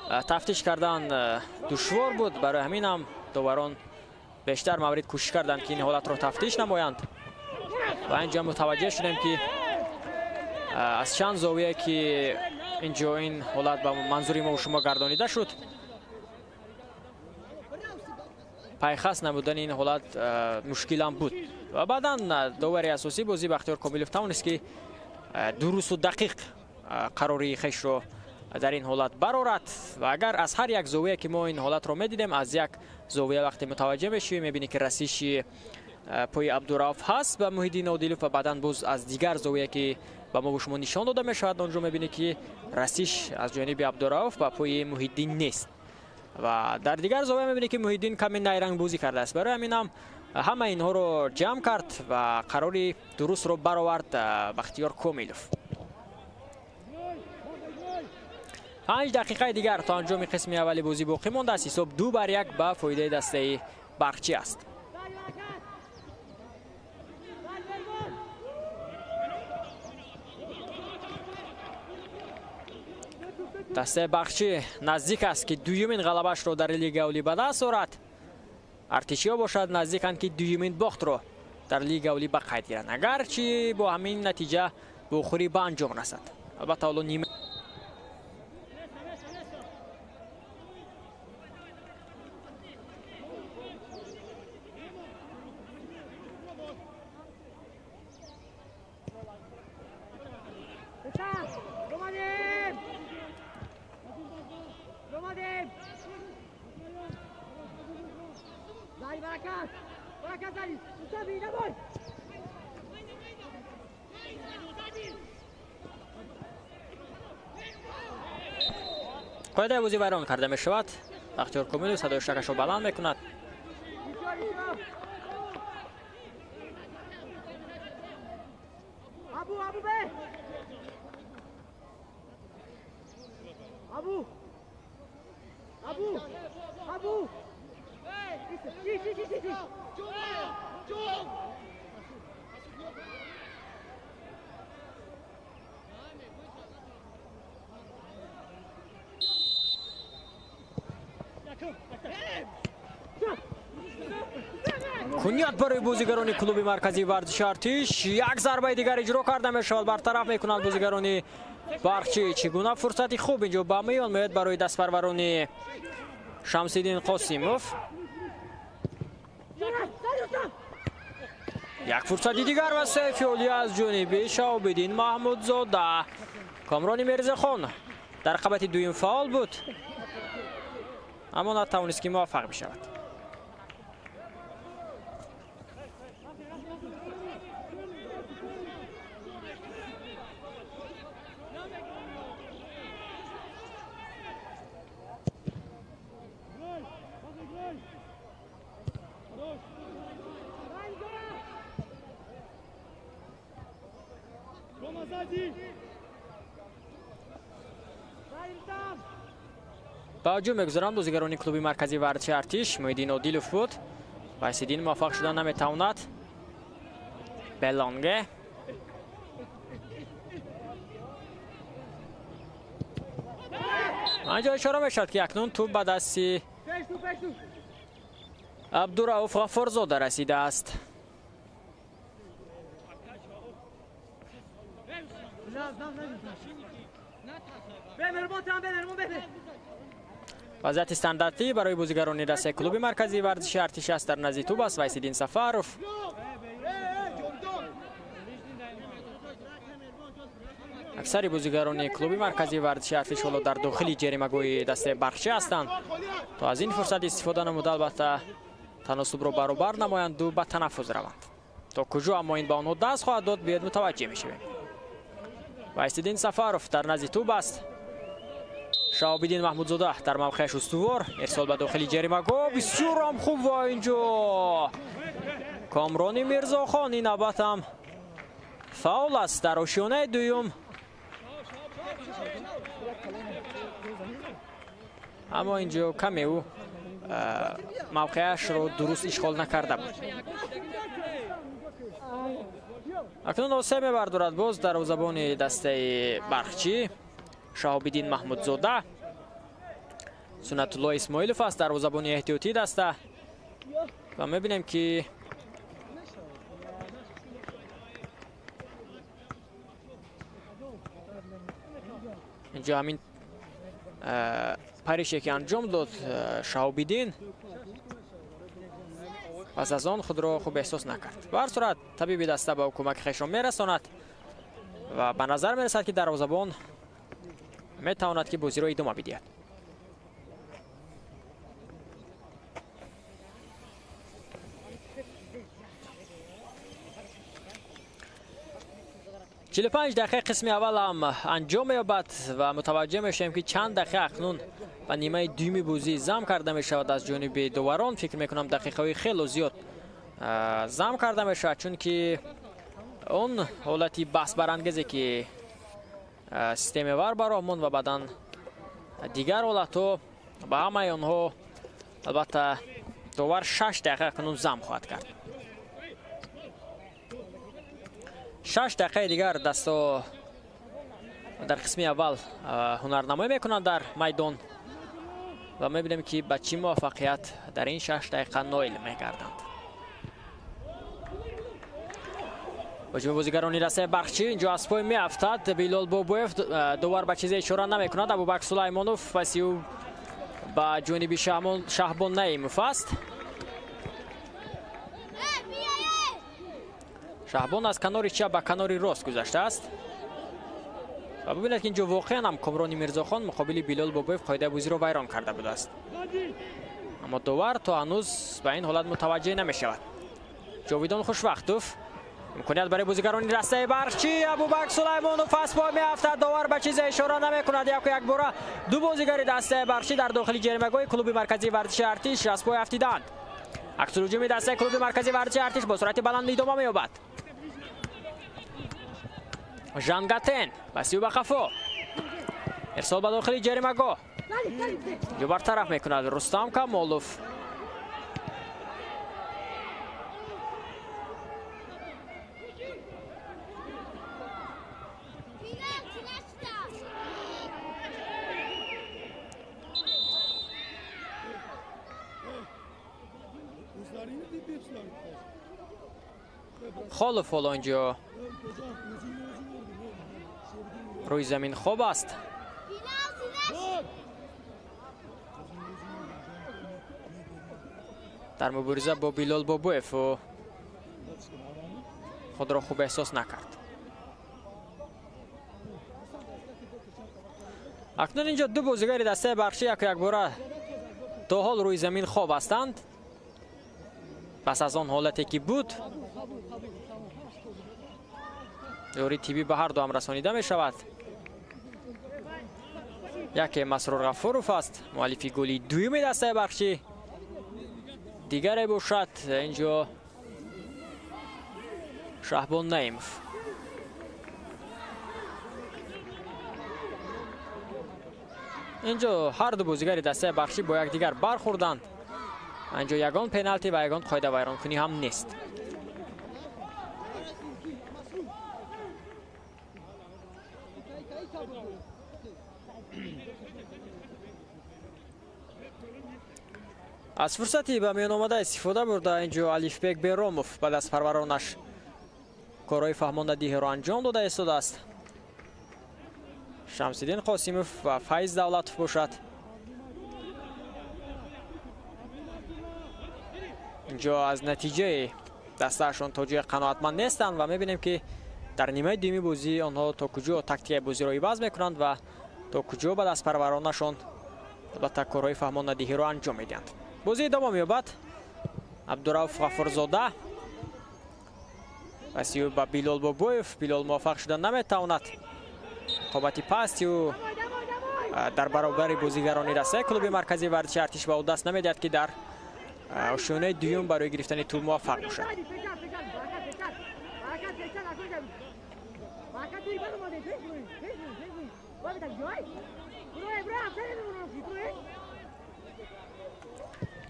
تفتیش کردن دشوار بود. برای همین هم داوران بیشتر موارد کوشش کردند که این حالت رو تفتیش نمایند. و اینجا متوجه شدیم که از چند زاویه که اینجا این حالت به منظوری ما و شما گردانیده شد پیخست نبودن این حالت مشکل هم بود. و بعدا داور اساسی بازی بختیار کمیلوف توانست که درست و دقیق قراری خیش رو در این حالت برآورد. و اگر از هر یک زاویه که ما این حالت رو میدیدیم از یک زاویه وقتی متوجه بشیم میبینی که رسیش پای عبدالرؤف هست به محیدین عادلوف و بعدا باز از دیگر زاویه که به ما و شما نشان داده می شود اونجا میبینی که رسیش از جانب عبدالرؤف به پای محیدین نیست و در دیگر زاویه میبینی که محیدین کمی نیرنگ بازی کرده است. برای همین هم همه اینها رو جمع کرد و قراری درست رو برآورد بختیار کمیلوف. 5 دقیقه دیگر تا انجام قسم اولی بازی باقی مانده است. حساب 2-1 به فایده دسته برخچی است. دسته برخچی نزدیک است که دومین غلبه‌اش را در لیگ اولی به دست آورد ارتشیا باشد نزدیکند که دومین باخت رو در لیگ اولی به قید گیرند. اگرچه با همین نتیجه بخوری به انجام رسد. البته حالا نیمه قاعده بازی ویران کرده می شود. بختیار کمیلو صدای شکش رو بلند می کند. کنیت برای بازیگران کلوب مرکزی ورزش ارتش. یک ضربه دیگر اجرا کرده می شود. برطرف می کنند بازیگران برقچی. چگونه فرصتی خوب اینجا به میان میاد برای دست پروران شمس‌الدین قاسموف. یک فرصت دیگر و سیف اولی از جانب شهاب‌الدین محمودزاده. کامران میرزاخان در رقابت دویم فعال بود اما نتوانست که موفق بشود. با هجوم میگذارند بازیگران کلوب مرکزی ورزش ارتش. محیدین عادیلوف بود. وایسیدین موفق شدن نمیتواند. بلانگه اینجا اشاره میشد که اکنون توپ به دست عبدالرؤوف غفارزاده رسیده است. وضعیت استانداردی برای بازیگران دسته کلوب مرکزی ورزش ارتش است. در نزد توپ است وایسیدین سفاروف. اکثر بازیگران کلوب مرکزی ورزش ارتش حالا در داخل جریمه‌گوی دسته برقچی هستند تا از این فرصت استفاده نموده البته تناسب را برابر نمایند و به تنفس روند. تا کجا اما این به آنها دست خواهد داد بیاید متوجه میشویم. وایسیدین سفاروف در نزد توپ است. شهاب‌الدین محمودزاده در موقعش استوار. ارسال به داخل جریمه‌گاه بسیار هم خوب و اینجا کامران میرزاخان. این نوبت هم فاول است در آشیانه دوم اما اینجا کمی او موقعش رو درست اشغال نکرده بود. اکنون آسه میبردارد باز در زبان دسته برقچی. شهاب‌الدین محمودزاده. سنت الله اسماعیلوف است در زبان احتیاطی دسته و میبینیم که اینجا همین پریشی که انجام داد شهاب‌الدین پس از آن خود را خوب احساس نکرد. به هر صورت طبیب دسته به کمک خویش را میرساند و به نظر میرسد که دروازه‌بان میتواند که بازی را ادامه بدهد. چهل 45 دقیقه قسم اول هم انجام یابد و متوجه میشیم که چند دقیقه اکنون و نیمه دوم بازی زم کرده می شود از جانب داوران. فکر میکنم دقیقه های خیلی زیاد زم کرده می شود چون که اون حالتی بحث برانگیزی که سیستم وار برامون و بعدن دیگر حالت ها به همه آنها البته داور 6 دقیقه اکنون زم خواهد کرد. 6 دقیقه دیگر دستا در قسم اول هنرنمایی میکنند در میدان و می‌بینیم که با چه موفقیت در این 6 دقیقه نایل می‌گردند. هجوم بازیگران دسته برخچی اینجا از پای میافتد. بیلال بابویف دوباره به چیزی اشاره نمی‌کند. ابوبکر سلیمانوف پس او با جانب شهبان نعیموف است. شهبان از کنار چپ به کنار راست گذشته است. و ببینید که اینجا واقعا هم کامران میرزاخان مقابل بیلال بابویف قاعده بازی را ویران کرده بوده است. اما داور تا هنوز به این حالت متوجه نمی‌شود. جاویدان خوشوقتوف امکانیت برای بازیگران دسته برخچی. ابوبکر سلیمانوف از پای میافتد. داور به چیز اشاره نمی‌کند. یک بار دو بازیگر دسته برخچی در داخل جریمه‌گاه کلوب مرکزی ورزش ارتش از پای افتیدند. عکس الهجوم دسته کلوب مرکزی ورزش ارتش با سرعت بلند ادامه می‌یابد. ژانگاتن بسیو به خفا ارسال به داخل جریمه‌گاه جو برطرف می‌کند رستم کمالوف. خالف اینجا روی زمین خوب است. در مبارزه با بیلال بابویف خود را خوب احساس نکرد. اکنون اینجا دو بازیگر دسته برخچی یک باره تا حال روی زمین خوب هستند. پس از آن حالتی که بود دوری تیبی به هر دو هم رسانیده می شود. یکی مسرور غفوروف است مؤلف گلی دوم دسته برخچی. دیگر باشد اینجا شهبان نعیموف. اینجا هر دو بازیگر دسته برخچی با یکدیگر برخوردند. اینجا یگان پنالتی و یگان قاعده ویران کنی هم نیست. از فرصتی به میان آمده استفاده برده اینجا الیفبک بیراموف بعد از پرورانش کارهای فهماندهی را انجام داده ایستاده است. شمس‌الدین قاسیموف و فیض دولتوف باشد. اینجا از نتیجه دستهشان تا جای قناعتمند نیستند و میبینیم که در نیمه دوم بازی آنها تا کجا تاکتیک بازی را عوض میکنند و تا کجا بعد از پرورانشان البته کارهای فهماندهی را انجام میدهند. بازی ادامه می‌یابد. عبدالرؤف غفورزاده بسیار با بیلال بابویف. بیلال موفق شدن نمیتواند رقابت پستی و در برابر بازیگران دسته کلوب مرکزی ورزش ارتش به او دست نمیدهد که در آشیانه دوم برای گرفتن توپ موفق باشد.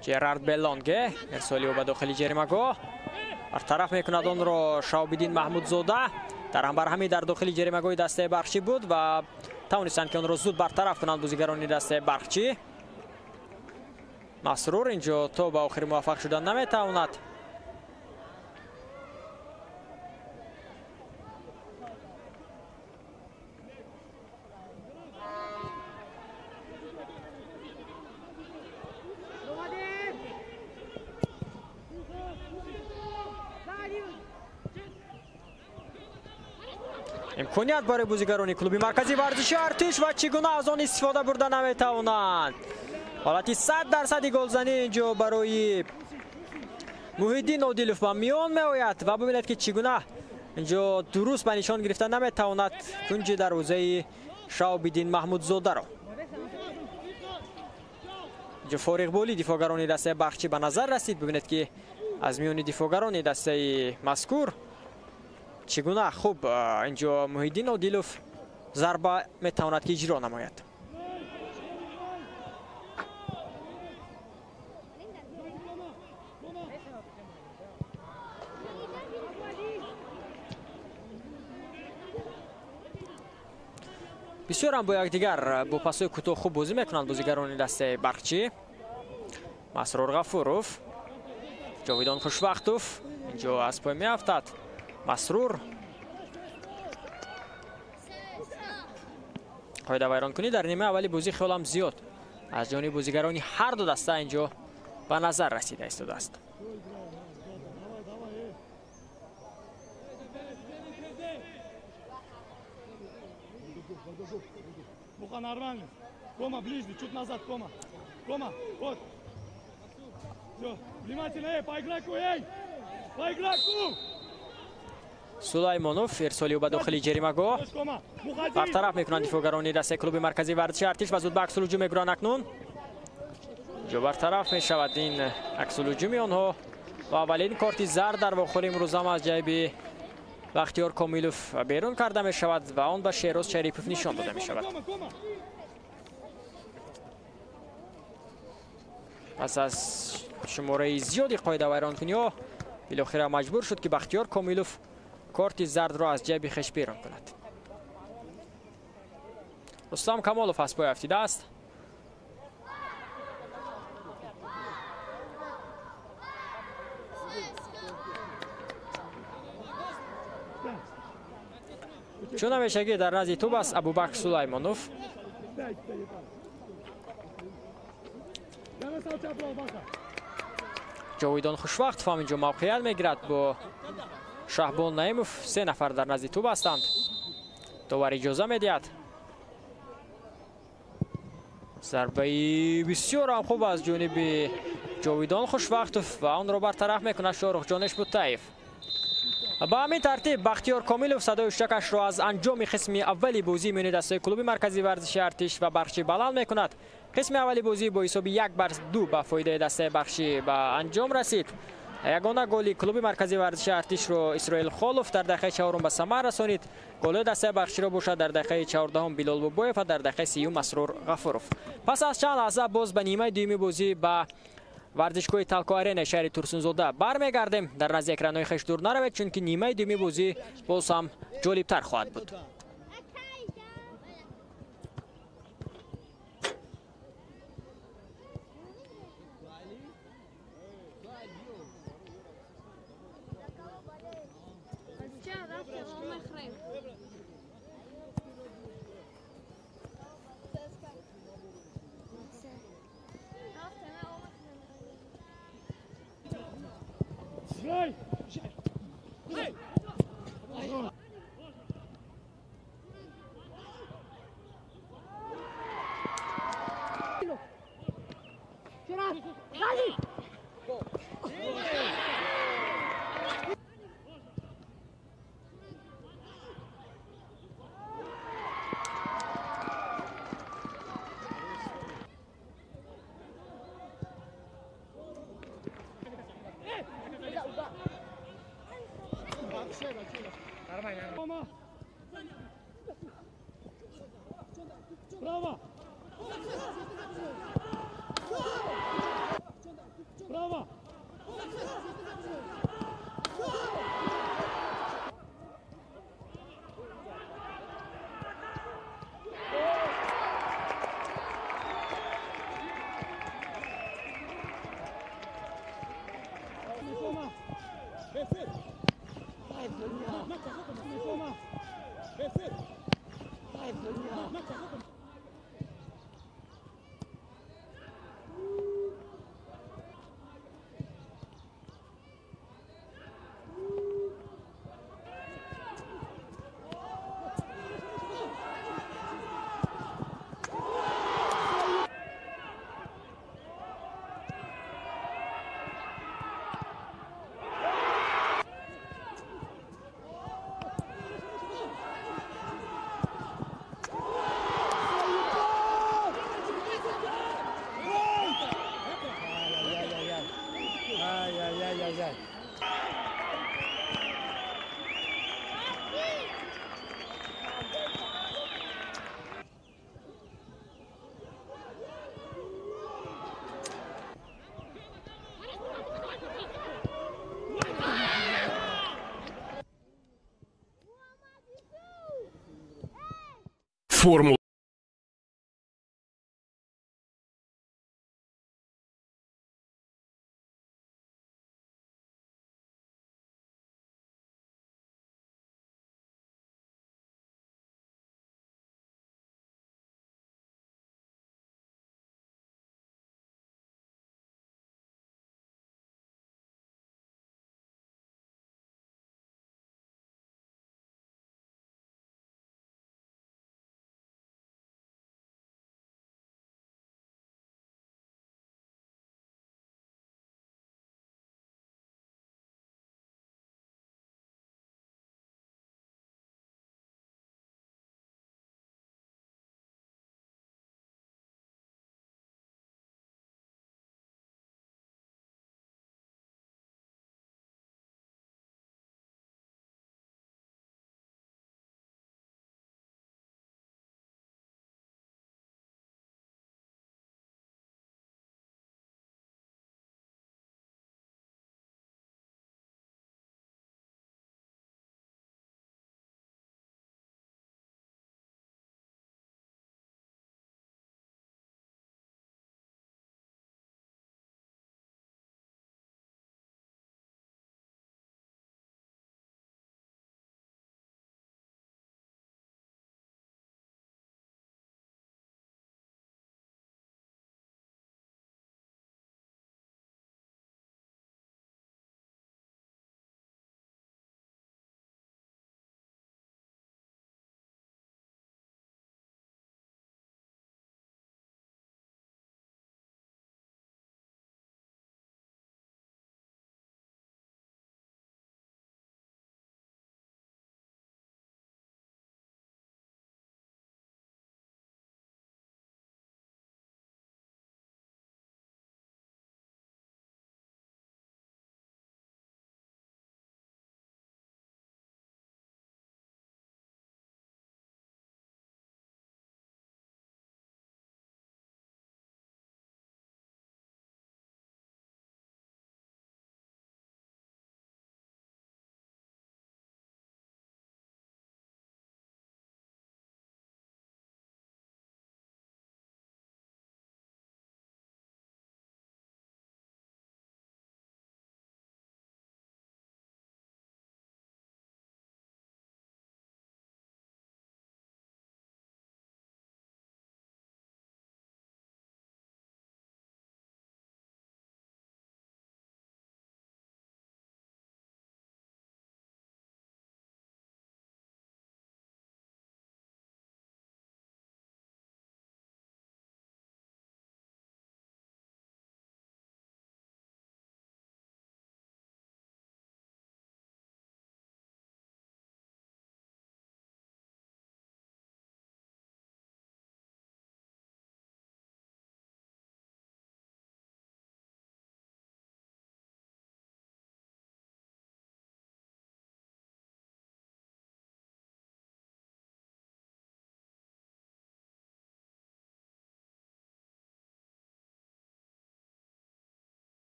جرارد بلانگه ارسالی او به داخل جریمه‌گاه برطرف میکند آن را شهاب‌الدین محمودزاده. در هم بر همی در داخل جریمه‌گاه دسته برخچی بود و توانستند که آن را زود برطرف کنند بازیگران دسته برخچی. مسرور اینجا تا به آخر موفق شدن نمیتواند. امکانیت برای بازیگران کلوب مرکزی ورزش ارتش و چگونه از آن استفاده برده نمیتوانند. حالتی 100% گلزنی اینجا برای محیدین عادلوف به میان میآید و ببینید که چگونه اینجا درست به نشان گرفتن نمیتواند کنج دروازه شهاب‌الدین محمودزاده را. اینجا فارغ بالی دفاعگران دسته برخچی به نظر رسید. ببینید که از میان دفاعگران دسته مذکور چگونه خوب اینجا محیدین عادلوف ضربه میتواند که اجرا نماید. بسیار هم با یکدیگر با پاس‌های کوتاه خوب بازی میکنند بازیگران دسته برقچی. مسرور غفوروف، جاویدان خوشبختوف اینجا از پای میافتد. مسرور قاعده ویران کنی در نیمه اولی بازی خیلی هم زیاد از جانب بازیگرانی هر دو دسته اینجا به نظر رسیده است. Буха нормально. Кома ближе, чуть назад, Кома. Кома, вот. Все, внимательно, по игроку, по игроку. سلیمانوف ارسالی به داخل جریمه‌گاه برطرف میکنند دفاعگران دسته کلوب مرکزی ورزشی ارتش و زود به عکس الهجوم میگیرند. اکنون جو برطرف میشود این عکس الهجومی آنها و اولین کارت زرد در واقع امروز هم از جیب بختیار کامیلوف بیرون کرده می شود و آن به شیروز شریفوف نشان داده می شود. پس از شماره زیادی قاعده ویرانکنی ها بالاخره مجبور شد که بختیار کامیلوف کارت زرد را از جیب خش بیرون کند. رستم کمالوف از پای افتیده است. چون همیشگی در نزد توپ است ابوبکر سلیمانوف. جاویدان خوشوقت هم اینجا موقعیت میگیرد با شهبان نعیموف. 3 نفر در نزد توپ هستند. داور اجازه میدهد. ضربه بسیار هم خوب از جانب جاویدان خوشوقت و آن را برطرف میکند شاروخ جان اشبوتیف. با همین ترتیب بختیار کامیلوف صدای شکش را از انجام قسم اولی بازی میان دسته کلوب مرکزی ورزشی ارتش و برقچی بلند میکند. قسم اولی بازی با حساب 1-2 به فایده دسته برقچی به انجام رسید. یگانه گلی کلوب مرکزی ورزشی ارتش را اسرائیل خالوف در دقیقه 4 به ثمر رسانید. گل دسته برقچی را باشد در دقیقه 14 بلال بوبایف و در دقیقه 30 مسرور غفوروف. پس از چند لحظه باز به نیمه دوم بازی به ورزشگاه تلکو آرنا شهر تورسونزاده برمیگردیم. در نزد اکرانهای خویش دور نروید چون که نیمه دوم بازی باز هم جالبتر خواهد بود. Bravo! Bravo! Формула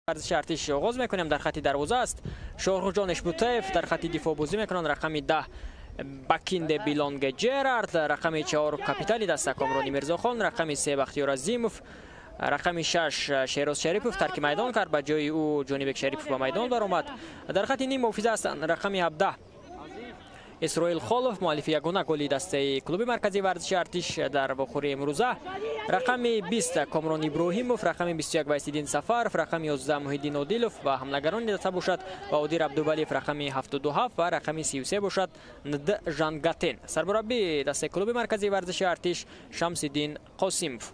ورزش ارتش آغاز میکنیم. در خط دروازه است شاهرخ جان اشبوتیف، در خط دفاع بازی میکنند رقم 10 بکیند بیلانگ جرارد، رقم 4 کاپیتانی دست کامرانی میرزاخان، رقم 3 بختیار عظیموف، رقم 6 شیراز شریفوف ترک میدان کرد، به جای او جانبک شریفوف به میدان برآمد. در خط نیم محافظه است رقم 17 اسرائیل خالف، مؤلف یگانه گل دسته کلوب مرکزی ورزش ارتش در بخوری امروزه. رقم 20 کامران ابراهیموف، رقم 21 وایسیدین سفر، رقم 11 محیدین عادلوف و حملگران دسته باشد و عادیر عبدولیف رقم 77 و رقم 33 باشد ند ژانگاتن. سرمربی دسته کلوب مرکزی ورزش ارتش شمس‌الدین قاسموف.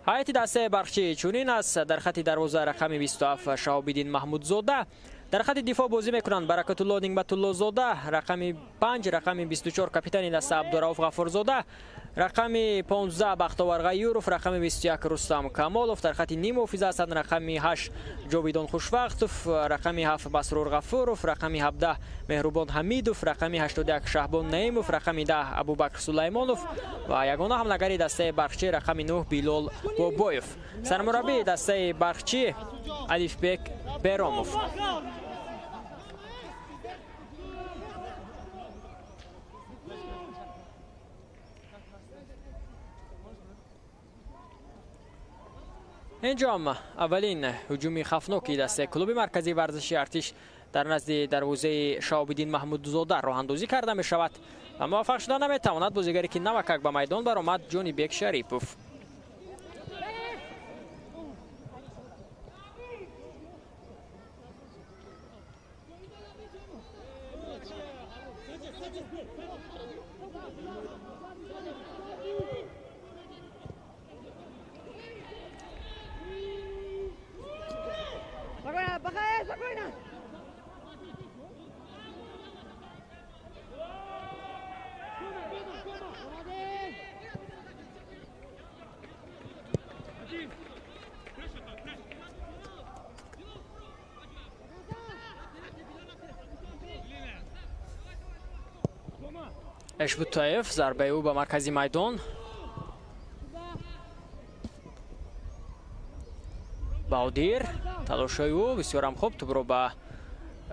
هیئت دسته برخچی چونین است. در خط دروازه رقم 27 شهاب‌الدین محمودزاده، در خط دفاع بازی میکنند برکت الله نعمت الله زاده، رقم 5 رقم 24 کاپیتان دسته عبدالرؤوف غفورزاده، رقم 15 بختیار غیورов، رقم 21 رستم کمالوف. در خط نیم محافظه هستند رقم 8 جاویدان خوشوقتوف، رقم 7 مسرور غفورov، رقم 17 مهربان حمیدوف، رقم 81 شهبان نعیموف، رقم 10 ابوبکر سلیمانوف و یگانه حملگری دسته برخچی رقم 9 بیلال بابایوف. سرمربی دسته برخچی الیفبک بیراموف. انجام اولین هجومی خفناکی دسته کلوب مرکزی ورزش ارتش در نزد دروازه شهاب‌الدین محمودزاده راه اندازی کرده می شود و موفق شدن نمیتواند. بازیگری که نوکک به میدان برآمد جانبک شریفوف. اشبوتیف ضربه او به مرکزی میدان، باودیر تلاشای او بسیار هم خوب توپ رو به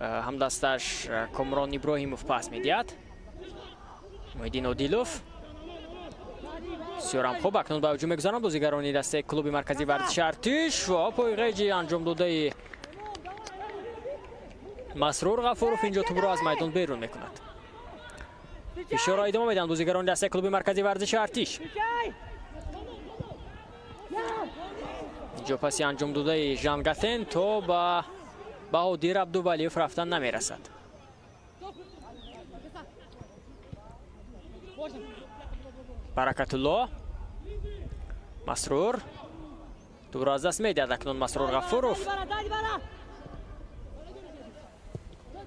همدستش کامران ابراهیموف پاس میدهد. محیدین عادلوف بسیار هم خوب اکنون به هجوم میگذارند بازیگران دسته کلوب مرکزی ورزش ارتش و پایغیجی انجام داده مسرور غفورov اینجا توپ رو از میدان بیرون میکند. فشار ادامه میدن بازیگران دسته کلوب مرکزی ورزش ارتش. اینجا پسی انجام داده ژانگاتن تو با عادیر عبدولیف رفتن نمیرسد. برکت الله مسرور تو را از دست میدهد اکنون مسرور غفورov.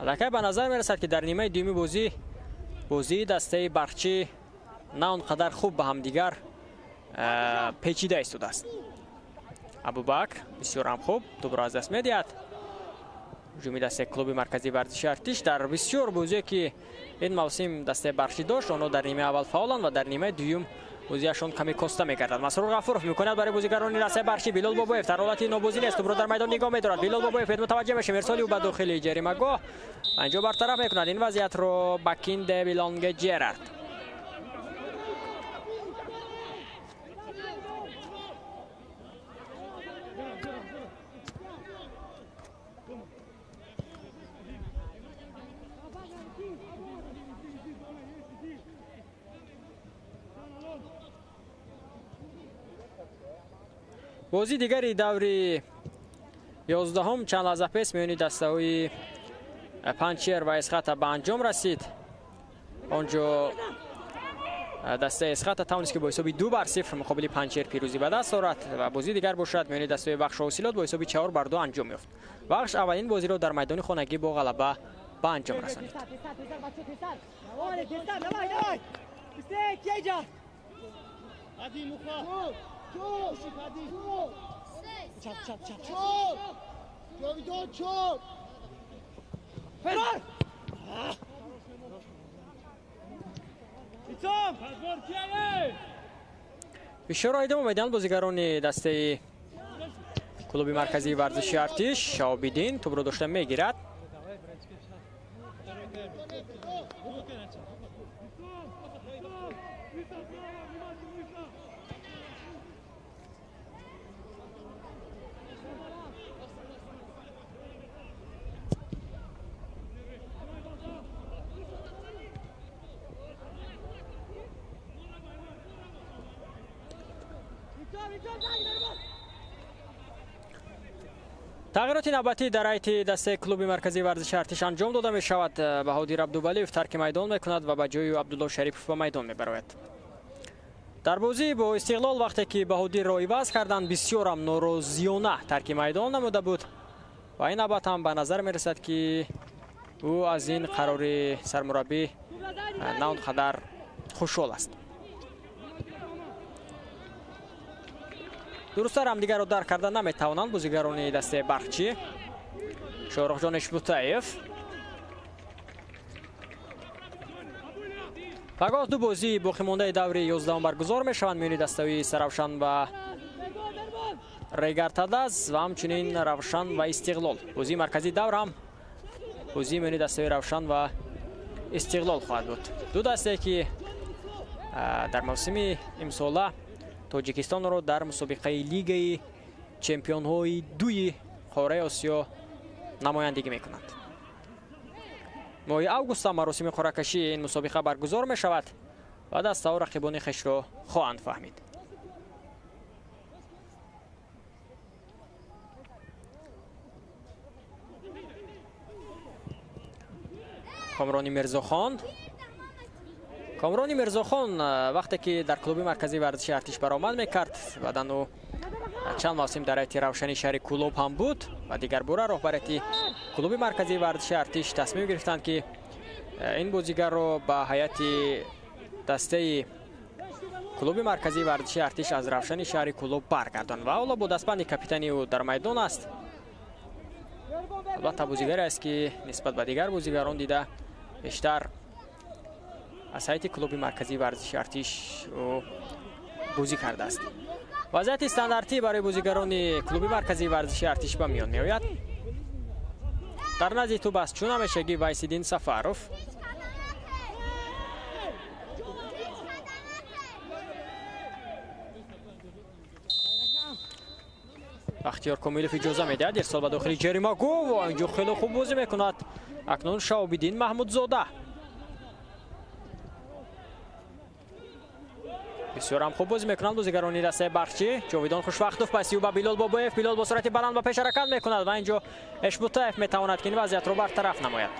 البته به نظر میرسد که در نیمه دومی بازی دسته برخچی نه اونقدر خوب به هم دیگر پیچیده ایستاده است. ابوبکر بسیار هم خوب توپ را از دست میدهد. هجوم دسته کلوب مرکزی ورزش ارتش در بسیار بازی که این موسم دسته برخچی داشت آنها در نیمه اول فعالند و در نیمه دوم بازیشان کمی کاسته میگردد. مسرور غفورov میکند برای بازیگران دسته برخچی. بیلال بابایف در حالت ناگزیر است، توپ را در میدان نگاه میدارد. بیلال بابایف متوجه میشه ارسالی او به داخل جریمه گاه اینجا برطرف میکند این وضعیت رو بکیند بیلانگ جرارد. بازی دیگری دوری 11 چند لحظه پیش میانی دسته های پنچیر و اسخط به انجام رسید. آنجا دسته اسخط تونست که با حسابی 2-0 مقابل پنچیر پیروزی به دست آورد و بازی دیگر باشد میانی دسته بخش حاصلات با حسابی 4-2 انجام یافت. بخش اولین بازی را در میدان خانگی با غلبه به انجام رسانید. فشار ادامه میدن بازیگران دسته клуби марказии варзиши артиш. Шаҳобиддин тӯбро дошта мегирад. тағйироти навбатӣ дар ҳайати дастаи клуби марказии варзиши артиш анҷом дода мешавад. Баҳодир Абдувалиев тарки майдон мекунад ва ба ҷои Абдулло Шарипов ба майдон мебарояд. дар бозӣ бо Истиқлол вақте ки Баҳодирро иваз карданд, бисёрам норозиёна тарки майдон намуда буд ва ин навбат ҳам ба назар мерасад ки ӯ аз ин қарори сармураббӣ на он қадар хушҳол аст. дурусттар ҳамдигарро дарк карда наметавонанд бозигарони дастаи барқчӣ. Шоҳрухҷон Ишбутаев пагоҳ ду бозии боқимондаи даври 11 баргузор мешаванд миёни дастаҳои Саравшан ва Регартадаз ва ҳамчунин Равшан ва Истиқлол. бозии марказии давр ҳам бозии миёни дастаҳои Равшан ва Истиқлол хоҳад буд. ду дастае ки дар мавсими имсола Тоҷикистонро дар мусобиқаи лигаи чемпионҳои дуи қораи Осиё намояндагӣ мекунанд. моҳи август маросими қуръакашии ин мусобиқа баргузор мешавад ва дастаҳо рақибони хешро хоҳанд фаҳмид. Комрони Мирзохон вақте ки дар клуби марказии варзиши артиш баромад мекард, баъдан ӯ чанд мавсим дар ҳайати равшани шаҳри Кӯлоб ҳам буд ва дигар бора роҳбарияти клуби марказии варзиши артиш тасмим гирифтанд ки ин бозигарро ба ҳайати дастаи клуби марказии варзиши артиш аз равшани шаҳри Кӯлоб баргардон ва ҳоло бо дастбанди капитани ӯ дар майдон аст. албатта бозигаре аст ки нисбат ба дигар бозигарон дида бештар аз ҳайати клуби марказии варзиши артиш ӯ бозӣ кардааст. вазъияти стандартӣ барои бозигарони клуби марказии варзиши артиш ба миён меояд. дар назди тӯб аст чун ҳамешагӣ Вайсиддин Сафаров. бахтиёр Комилов иҷоза медиҳад ирсол ба дохили ҷарима гӯв. инҷо хеле хуб бозӣ мекунад акнун Шаҳобиддин Маҳмудзода. бисёрам хуб бозӣ мекунанд бозигарони дастаи барқчӣ. ҷовидон Хушвақтов пасиу ба Билол Бобоев. Билол бо суръати баланд ба пеш ҳаракат мекунад ва инҷо Эшбутаев метавонад ки ин вазъиятро бартараф намояд.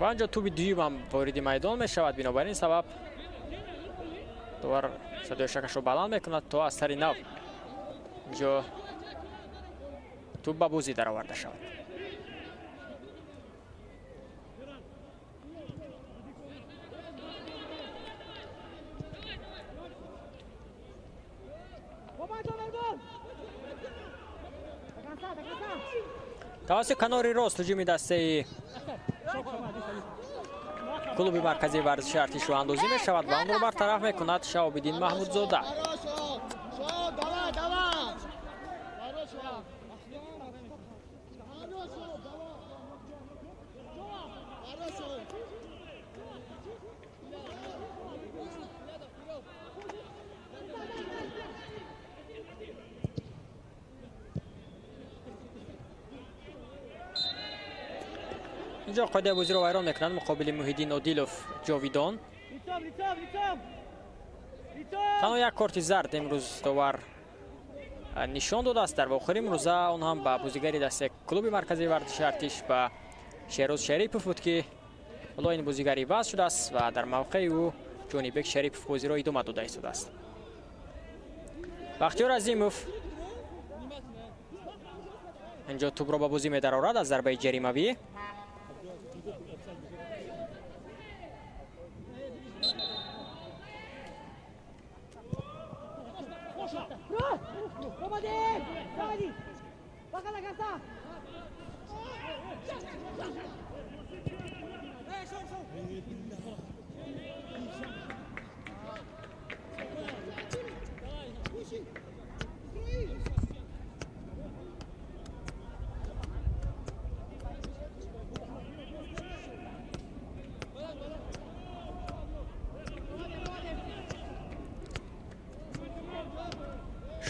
ва инҷо туби дуюмам вориди майдон мешавад. бинобар ин сабаб довар садои шакашро баланд мекунад то аз сари нав инҷо туб ба бозӣ дароварда шавад. тавассути канори рост ҳуҷуми дастаи клуби марказии варзиши артиш роҳандозӣ мешавад ва онро бартараф мекунад Шаҳобиддин Маҳмудзода. инҷо қоидаи бозиро вайрон мекунанд муқобили Муҳиддин Одилов Ҷовидон. танҳо як корти зард имрӯз довар нишон додааст. дар охирин имрӯза он ҳам ба бозигари дастаи клуби марказии варзиши артиш ба Шеҳроз Шарипов буд ки ҳоло ин бозигар иваз шудааст ва дар мавқеи ӯ Ҷонибек Шарипов бозиро идома дода истодааст. Бахтиёр Азимов инҷо тӯбро ба бозӣ медарорад аз зарбаи ҷаримавӣ.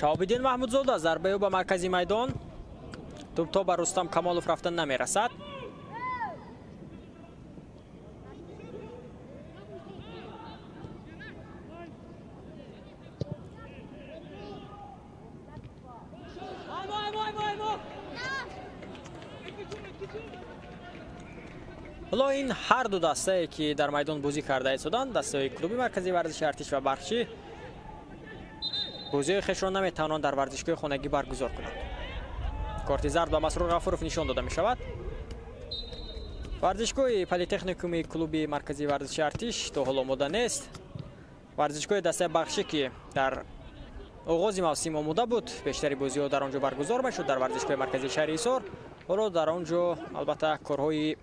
شهاب‌الدین محمودزاده ضربه او به مرکزی میدان. توپ تا به رستم کمالوف رفتن نمیرسد. حالا این هر دو دسته که در میدان بازی کرده ایستادند، دسته کلوب مرکزی ورزش ارتش و بخشی، بازی خیش را نمیتوانند در ورزشگاه خانگی برگزار کنند. کارت زرد به مسرور غفورов نشان داده می شود. ورزشگاه پلی‌تکنیکومی کلوب مرکزی ورزش ارتش تا حال آماده نیست. ورزشگاه دسته بخشی که در آغاز موسم آماده بود، بیشتری بازی‌ها در آنجا برگزار می‌شد در ورزشگاه مرکزی شهر حصار. حالا در آنجا البته کارهای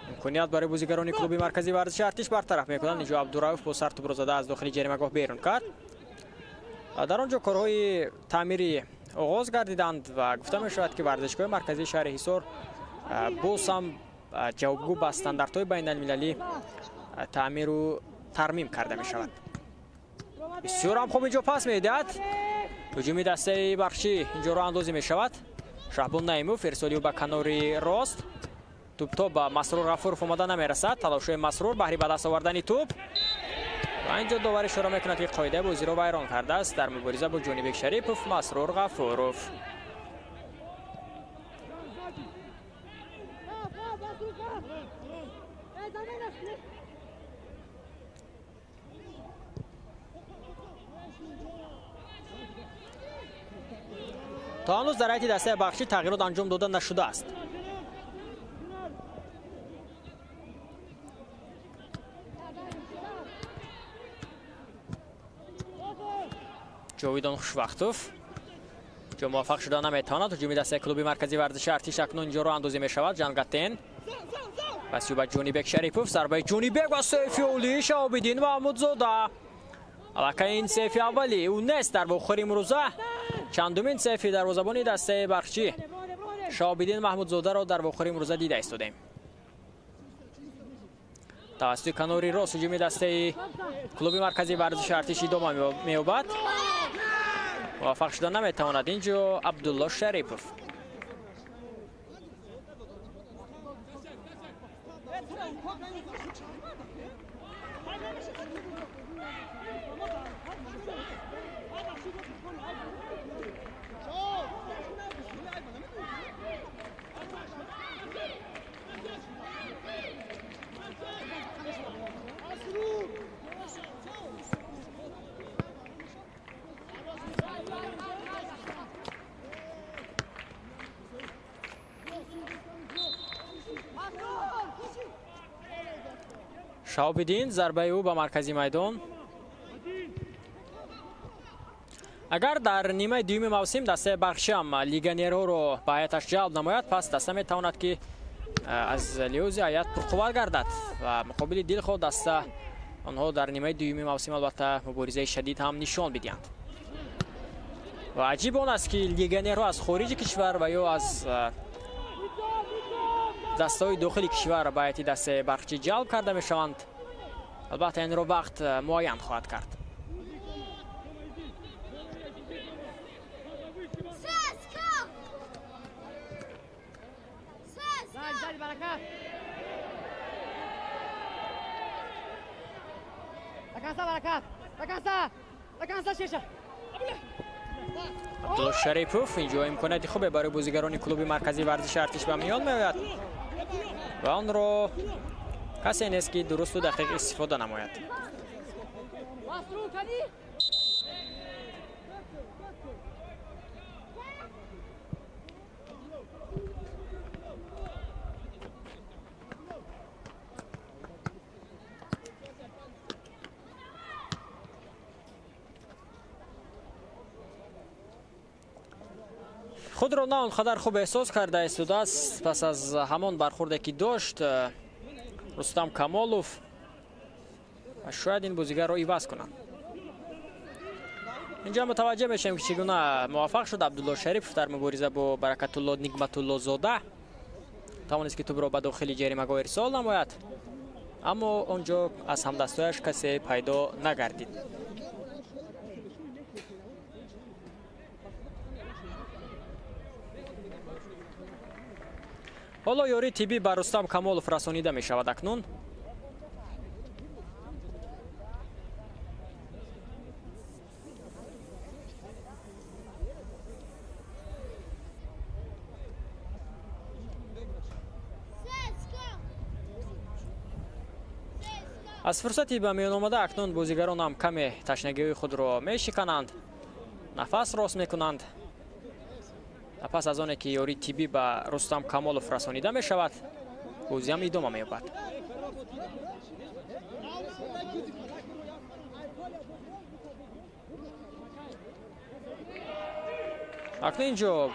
امکانیت برای بازیگران کلوب مرکزی ورزش ارتش برطرف می‌کنند. اینجا عبدالرؤوف با سر توپ را زده از داخل جریمه‌گاه بیرون کرد. در آنجا کارهای تعمیری آغاز گردیدند و گفته می‌شود که ورزشگاه مرکزی شهر حصار باز هم جوابگو به استانداردهای بین‌المللی تعمیر و ترمیم کرده می‌شود. بسیار هم خوب اینجا پاس می‌دهد. هجوم دسته بخشی اینجا را اندازی می‌شود. شهبان نعیموف ارسالی به کناری راست. توپ تا به مسرور غفورов آمده نمی‌رسد. تلاش‌های مسرور بهره به دست آوردن توپ و اینجا داور اشاره می‌کند که قاعده بازی را ویران کرده است در مبارزه با جونیبک شریپوف. مسرور غفورov تا هنوز در هیئت دسته بخشی تغییرات انجام داده نشده است. جاویدان خوشوقتوف جو موفق شده نمیتواند. هجوم دسته کلوب مرکزی ورزش ارتش اکنون اینجا را اندازی می شود. جنگتین پس به جونیبک شریپوف، ضربه جونیبک و سیف اولی شهاب‌الدین محمودزاده. البته این سیف اولی او نیست در واقع امروزه چندمین سیف دروازه‌بان دسته بخشی شهاب‌الدین محمودزاده را در واقع امروزه دیده ایستادیم. توسط کناری راست هجوم دسته کلوب مرکزی ورزش ارتش ادامه می‌یابد. موفق شدن نمیتواند. اینجا عبدالله شریپوف شهاب‌الدین ضربه او به مرکزی میدان. اگر در نیمه دوم موسم دسته بخشی هم لیگنیرو رو به هیئتش جلب نماید، پس دسته میتواند که از لحاظ هیئت پرقوت گردد و مقابل دل خود دسته آنها در نیمه دوم موسم البته مبارزه شدید هم نشان بدهند. و عجیب آن است که لیگنیرو از خارج کشور و یا از دسته‌های داخلی کشور به هیئت دسته بخشی جلب کرده میشوند. البته این رو وقت معین خواهد کرد. عبدالله شریپوف اینجا امکانیت خوبه برای بازیگران کلوب مرکزی ورزش ارتش به میان میآید و آن را کسی نیست که درست و دقیق استفاده نماید. خودро на онқадар хуб эҳсос карда истодааст пас аз ҳамон бархӯрде ки дошт Рустам Камолов ва шояд ин бозигарро иваз кунанд. инҷа мутаваҷҷеҳ мешавем ки чӣ гуна муваффақ шуд Абдулло Шарипов дар мубориза бо Баракатулло Нигматуллозода тавонист ки тӯбро ба дохили ҷаримагоҳ ирсол намояд, аммо он ҷо аз ҳамдастояш касе пайдо нагардид. ҳоло ёрии тиббӣ ба Рустам Камолов расонида мешавад акнун. аз фурсати ба миён омада акнун бозигарон ҳам каме ташнагиҳои худро мешикананд, нафас рост мекунанд. пас аз оне ки ёрии тиббӣ ба Рустам Камолов расонида мешавад, бозиам идома меёбад. акнун инҷо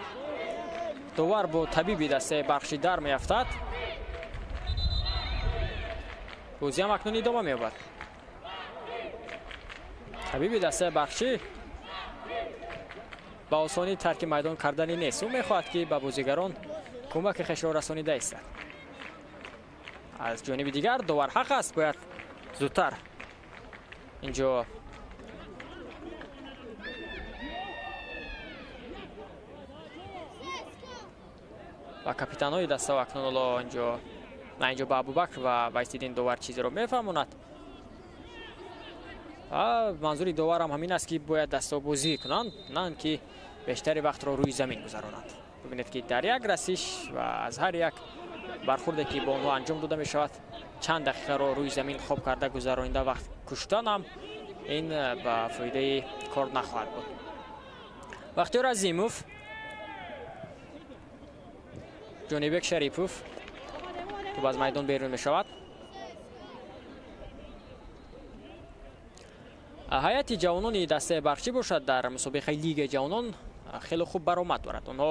довар бо табиби дастаи Бахшӣ дар меафтад. бозиам акнун идома меёбад. табиби дастаи Бахшӣ ба осонӣ тарки майдон кардани нест. ӯ мехоҳад ки ба бозигарон кӯмаки хешро расонида истад. аз ҷониби дигар довар ҳақ аст, бояд зудтар инҷо ба капитанҳои даста акнун ҳоло инҷо ба Абубакр ва Вайсиддин довар чизеро мефаҳмонад. манзури доварам ҳамин аст ки бояд даста бозӣ кунанд, на ин ки бештари вақтро рӯи замин гузаронанд. бибинед ки дар як расиш ва аз ҳар як бархӯрде ки бо онҳо анҷом дода мешавад, чанд дақиқаро рӯи замин хоб карда гузаронда вақт куштан ҳам ин ба фоидаи кор нахоҳад буд. Бахтиёр Азимов, Ҷонибек Шарипов тӯб аз майдон берун мешавад. ҳайати ҷавонони дастаи Бахшӣ бошад дар мусобиқаи Лигаи ҷавонон хеле хуб баромад дорад. онҳо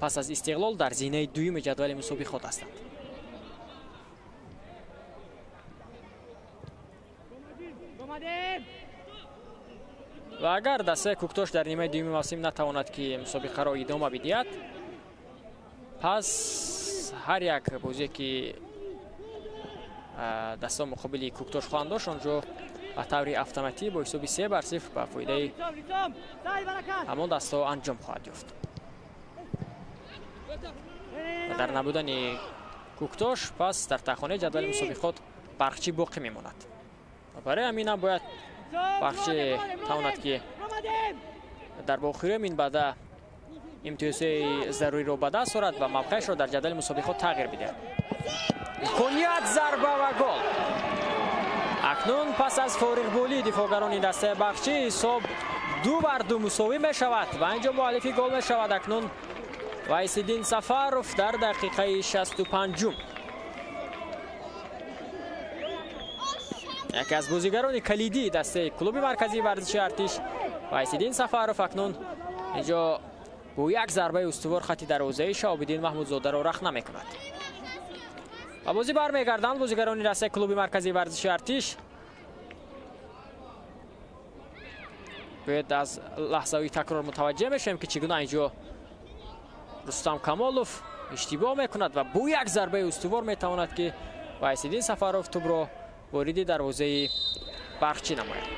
пас аз истиқлол дар зинаи дуюми ҷадвали мусобиқот ҳастанд. ва агар дастаи Куктош дар нимаи дуюми мавсим натавонад ки мусобиқаро идома бидиҳад, пас ҳар як бозие ки дастаи муқобили Куктош хоҳанд дошт, онҷо ба таври автоматӣ бо ҳисоби 3-0 ба фоидаи ҳамон дастаҳо анҷом хоҳад ёфт. дар набудани Куктош пас дар тахонаи ҷадвали мусобиқот Бахшӣ боқӣ мемонад. барои ҳамин ҳам бояд Бахшӣ тавонад ки дар бохирии ҳамин баъда имтиёзҳои заруриро ба даст орад ва мавқеашро дар ҷадвали мусобиқот тағйир бидиҳад. имконият зарба ва гол. акнун пас аз фориғболии дифоъгарони дастаи Бахшӣ ҳисоб 2-2 мусовӣ мешавад ва инҷо муаллифи гол мешавад акнун Вайсиддин Сафаров дар дақиқаи 65. яке аз бозигарони калидии дастаи клуби марказии варзиши Артиш Вайсиддин Сафаров акнун инҷо бо як зарбаи устувор хати дарвозаи Шаҳобиддин Маҳмудзодаро рахна мекунад. ба бозӣ бармегарданд бозигарони дастаи клуби марказии варзиши Артиш. бояд аз лаҳзаҳои такрор мутаваҷҷеҳ мешавем ки чӣ гуна инҷо Рустам Камолов иштибоҳ мекунад ва бо як зарбаи устувор метавонад ки Вайсиддин Сафаров тӯбро вориди дарвозаи Бахшӣ намояд.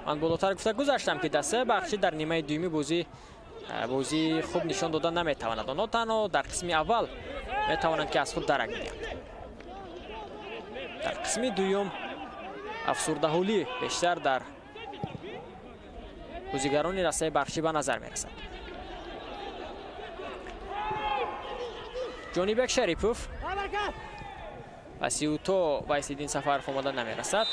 ман болотар гуфта гузаштам ки дастаи Бахшӣ дар нимаи дуюми бозӣ хуб нишон дода наметавонад. онҳо танҳо дар қисми аввал метавонанд ки аз худ дарак бидиҳанд. дар қисми дуюм афсурдаҳолӣ бештар дар бозигарони дастаи Бахшӣ ба назар мерасад. Ҷонибек Шарипов ба 30 Вайсиддин Сафаров омода намерасад.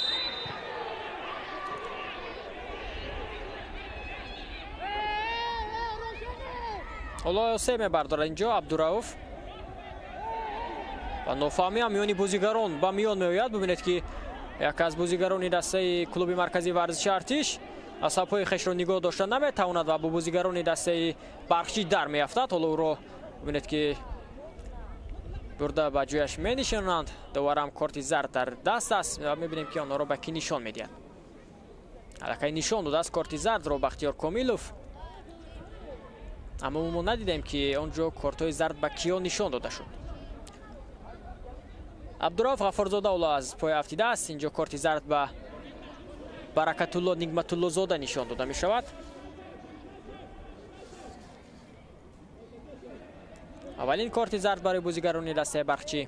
ҳоло се мебардорад инҷо Абдурауф ва нофаҳмӣ ҳам миёни бозигарон ба миён меояд. бибинед ки як аз бозигарони дастаи клуби марказии варзиши Артиш аз сапои хешро нигоҳ дошта наметавонад ва бо бозигарони дастаи Бархчӣ дар меафтад. ҳоло ӯро бинед ки бурда ба ҷояш менишонанд. доварам корти зард дар даст аст. мебинем ки онҳоро ба кӣ нишон медиҳад. аллакай нишон додааст корти зардро Бахтиёр Комилов. аммо мо надидем ки он ҷо кортҳои зард ба киё нишон дода шуд. Абдурауф Ғафорзода ҳоло аз пой афтидааст. инҷо корти зард ба Баракатулло Нигматуллозода нишон дода мешавад. аввалин корти зард барои бозигарони дастаи Бархчӣ.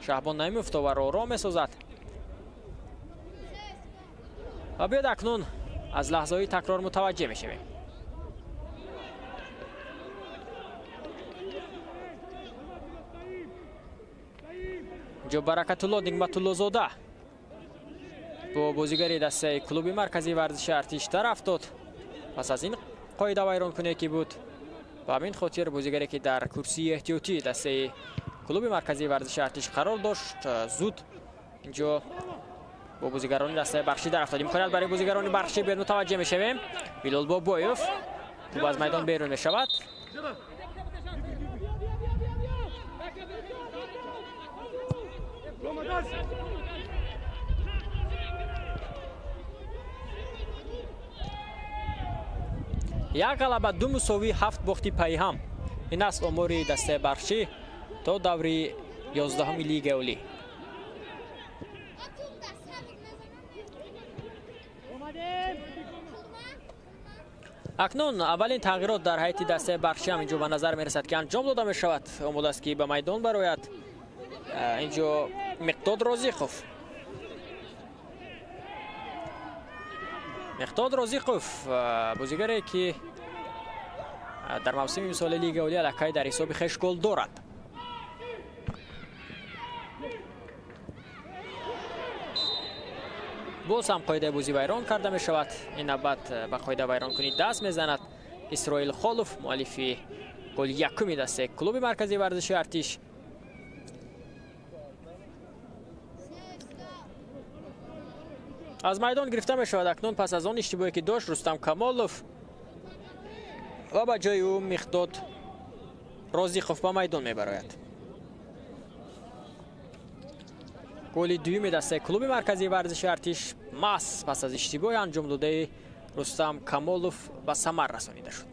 Шаҳбон Наимов товарро ором месозад. ва биёд акнун аз лаҳзаҳои такрор мутаваҷҷеҳ мешавем. ҷо Баракатулло Нигматуллозода бо бозигари дастаи клуби марказии варзиши Артиш тараф дод. пас аз ин қоида вайронкуне ки буд, ба ҳамин хотир бозигаре ки дар курсии эҳтиётии дастаи клуби марказии варзиши Артиш қарор дошт, зуд инҷо бо бозигарони дастаи Бархчӣ дар афтод. имконият барои бозигарони Бархчӣ бед мутаваҷҷеҳ мешавем. Билол Бобоев тӯб аз майдон берун мешавад. як ғалаба, ду мусовӣ, 7 бохти пайҳам. ин аст омори дастаи Бархчӣ то даври 11 лигаи олӣ. акнун аввалин тағйирот дар ҳайати дастаи Бархчӣ ҳам инҷо ба назар мерасад ки анҷом дода мешавад. омодааст ки ба майдон барояд. инҷо Миқдод Розиқов бозигаре ки дар мавсими мисоли лигаи олӣ аллакай дар ҳисоби хеш гол дорад. боз ҳам қоидаи бозӣ вайрон карда мешавад. ин навбат ба қоида вайронкунӣ даст мезанад Исроил Холов, муаллифи голи якуми дастаи клуби марказии варзиши Артиш. аз майдон гирифта мешавад акнун пас аз он иштибоҳе ки дошт Рустам Камолов ва ба ҷои ӯ Миқдод Розиқов ба майдон мебарояд. голи дуюми дастаи клуби марказии варзиши Артиш маҳз пас аз иштибоҳи анҷомдодаи Рустам Камолов ба самар расонида шуд.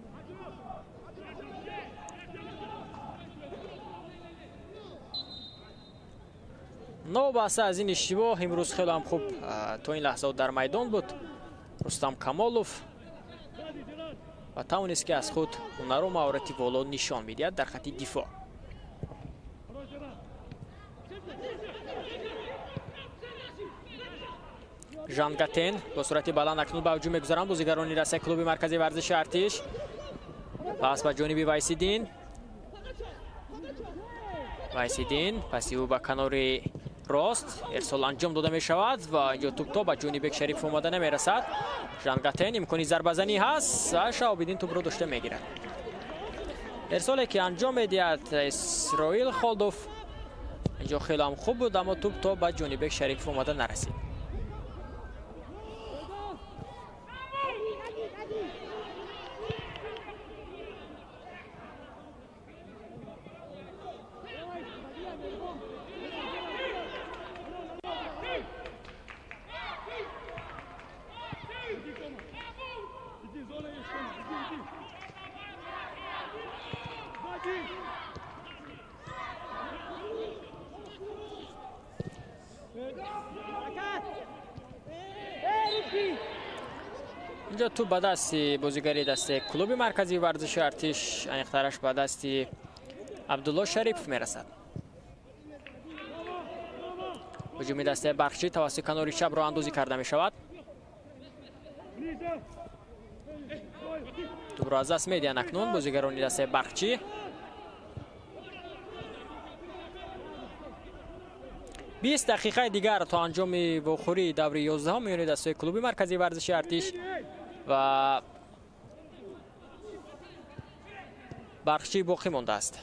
новобаҳса аз ин иштибоҳ имрӯз хеле ҳам хуб то ин лаҳзаот дар майдон буд Рустам Камолов ва тавонист ки аз худ ҳунаро маҳорати воло нишон медиҳад дар хатти дифоъ. Жан Гатен бо сурати баланд акнун ба ҳуҷум мегузаранд бозигарони дастаи клуби марказии варзиши Артиш. пас ба ҷониби Вайсидин паси ӯ ба канори рост эрсол анҷом дода мешавад ва инҷо тӯб ба ҷони Бек Шариф омада намерасад. Жан Гатен имкони зарбазанӣ ҳаст. Шаҳобиддин тӯбро дошта мегирад. эрсоле ки анҷом медиҳад Исроил Холдов. инҷо хеле ҳам хуб буд, аммо тӯб ба ҷони Бек Шариф омада нарасид. инҷо тӯб ба дасти бозигари дастаи клуби марказии варзиши Артиш, аниқтараш ба дасти Абдулло Шарипов мерасад. ҳуҷуми дастаи Бархчӣ тавассути канори чап роҳандозӣ карда мешавад. тӯбро аз даст медиҳанд акнун бозигарони дастаи Бархчӣ. 20 дақиқаи дигар то анҷоми вохӯрии даври 11 миёни дастаи клуби марказии варзиши Артиш ва Бархчӣ боқӣ мондааст.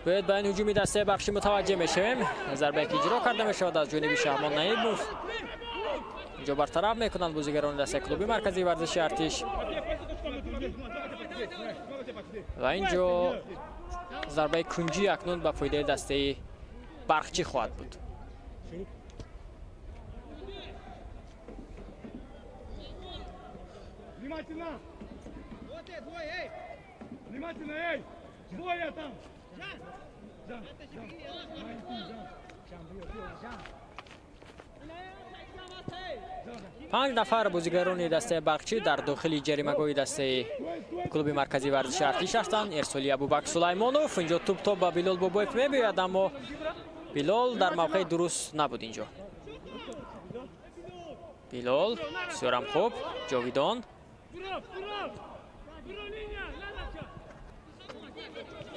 باید به این هجومی دسته بخشی متوجه میشویم. ضربه که اجرا کرده میشود از جانب شهبان نایبوف. اینجا برطرف میکنند بازیگران دسته کلوب مرکزی ورزش ارتش و اینجا ضربه کنجی اکنون به فایده دسته برقچی خواهد بود. پنج نفر بازیگران دسته برقچی در داخل جریمه‌گاه دسته کلوب مرکزی ورزش ارتش هستند. ارسالی ابوبکر سلیمانوف. اینجا توپ به بلال بابویف میبرد اما بلال در موقع درست نبود. اینجا بلال بسیار خوب. جاویدان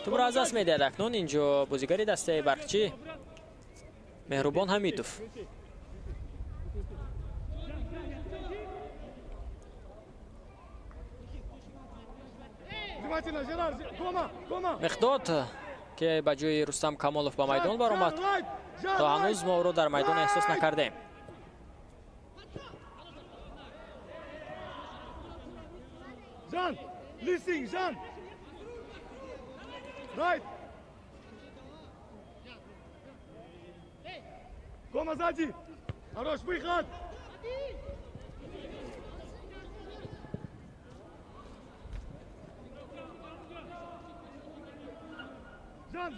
توپ را از دست میدهد. اکنون اینجا بازیگری دسته برقچی مهربان حمیدوف. مقداد که به جای رستم کمالوف به میدان برآمد تا هنوز ما او را در میدان احساس نکردیم. جان لیسینگ جان رایت قوم сзади хорош выход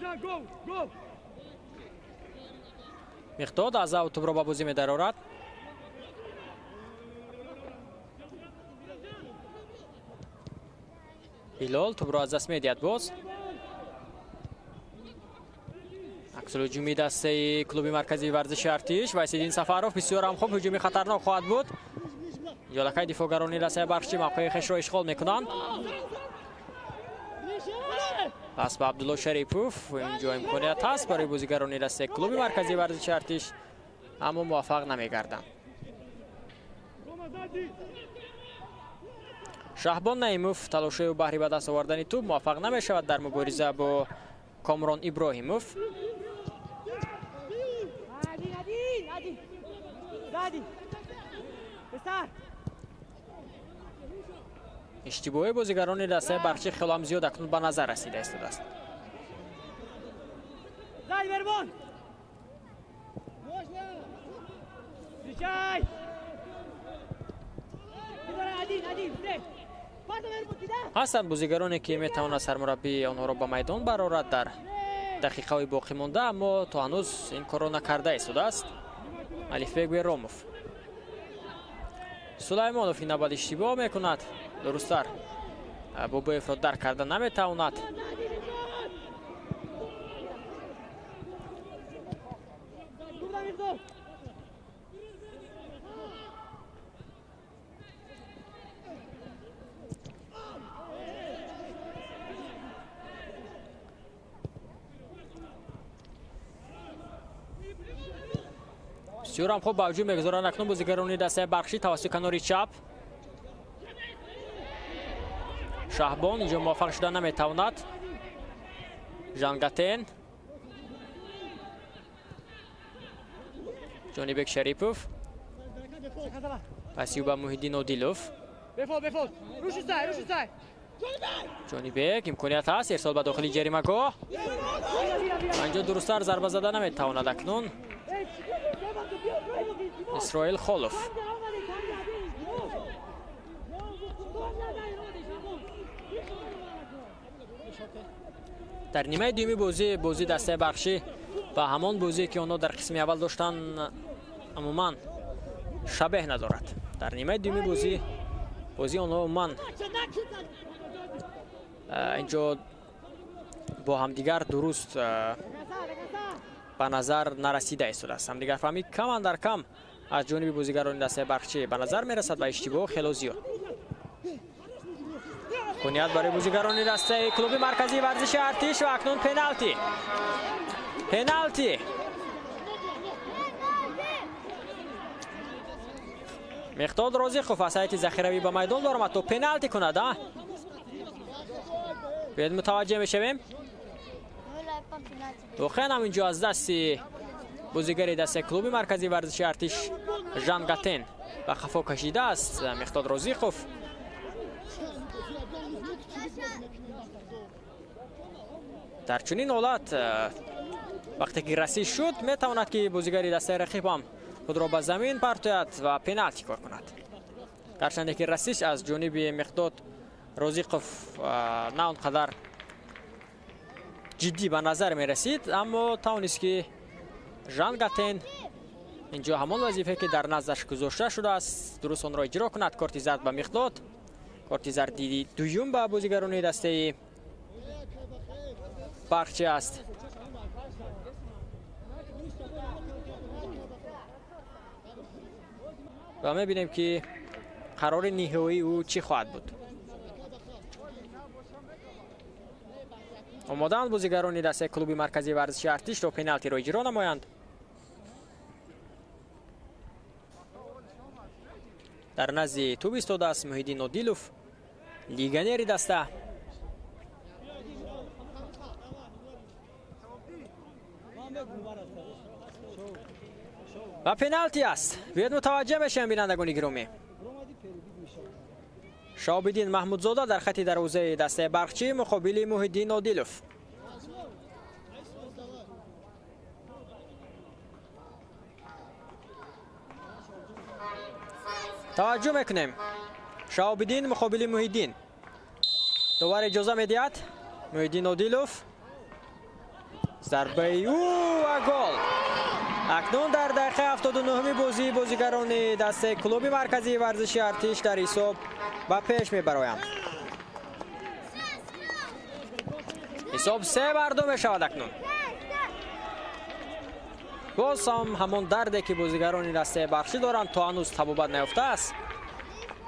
جان گو مقداد از او توپ را به بازی می‌درآورد. بلال توپ را از دست می‌دهد. باز عکس الهجومی دسته کلوب مرکزی ورزش ارتش وحیدالدین سفروف بسیار هم خوب. هجومی خطرناک خواهد بود. یالکای دفاعگران دسته برقچی موقع خش را اشغال می‌کنند. پس به عبدالله شریفوف. اینجا امکانیت هست برای بازیگران دسته کلوب مرکزی ورزش ارتش اما موفق نمی‌گردند. شهبان نایموف تلاش او بهره به دست آوردن توپ موفق نمی‌شود در مبارزه با کامران ابراهیموف. اشتباه بازیگران دسته برقچی خیلی هم زیاد اکنون به نظر رسیده است. هستند بازیگرانی که میتواند سرمربی آنها را به میدان برآورد در دقیقه باقی مانده اما تا هنوز این کار را نکرده است. علیفبک بیراموف. سلیمانوف این نباید اشتباه میکند. درست‌تر بابویف را درک کرده نمیتواند. بسیار هم خوب با هجوم میگذارند اکنون بازیگران دسته برقچی توسط کناری چپ. شهبان اینجا موفق شدن نمیتواند. ژانگاتن جانیبک شریفوف پس به محیدین اودیلوف. جانیبک امکانیت هست ارسال به داخل جریمه‌گاه. اینجا درست‌تر ضربه زدن نمیتواند اکنون اسرائیل خالوف. در نیمه دومی بازی دسته برقچی و همان بازی که آنها در قسم اول داشتن عموما شبیه ندارد. در نیمه دومی بازی آنها عموما اینجا با همدیگر درست به نظر نرسیده است. همدیگر فهمی کم اندر کم از جانب بازیگران دسته برقچی به نظر میرسد و اشتباه خیلی زیاد. کنیت برای بازیگران دسته کلوب مرکزی ورزش ارتش و اکنون پنالتی مقداد رازیخوف از سایت ذخیروی به میدان برآمد تو پنالتی کند. باید متوجه بشویم. تو خیلی هم اینجا از دست بازیگر دست کلوب مرکزی ورزشی ارتش ژان گاتن و خفا کشیده است مقداد رازیخوف. در چنین حالت وقتی که رسی شد میتواند که بازیگر دست رقیب هم خود را به زمین پرتاید و پنالتی کار کند. گرچند که رسیش از جانب مقداد رازیخوف نه آنقدر جدی به نظر می رسید، اما توانست که ژان گاتن اینجا همان وظیفه که در نظرش گذاشته شده است درست آن را اجرا کند. کارت زرد به مقداد، کارت زرد دوم به بازیگران دسته برقچی است. و میبینیم که قرار نهایی او چی خواهد بود. آماده‌اند بازیگران دسته کلوب مرکزی ورزشی ارتش تا پنالتی را اجرا نمایند. در نزد توپ ایستاده است محیدین عادلوف، لیگنر دسته. و پنالتی است. باید متوجه بشیم بینندگان گرامی. شهاب‌الدین محمودزاده در خط دروازه دسته برقچی مقابل محیدین عادلوف. توجه میکنیم شهاب‌الدین مقابل محیدین. دوباره اجازه میدهد محیدین عادلوف. ضربه او و گل. اکنون در دقیقه 79 بازی بازیگران دسته کلوب مرکزی ورزشی ارتش در حساب به پیش میبرند. حساب 3-2 میشود اکنون. باز هم همون درده که بازیگران دسته برقچی دارند تا هنوز تبابت نیافته است.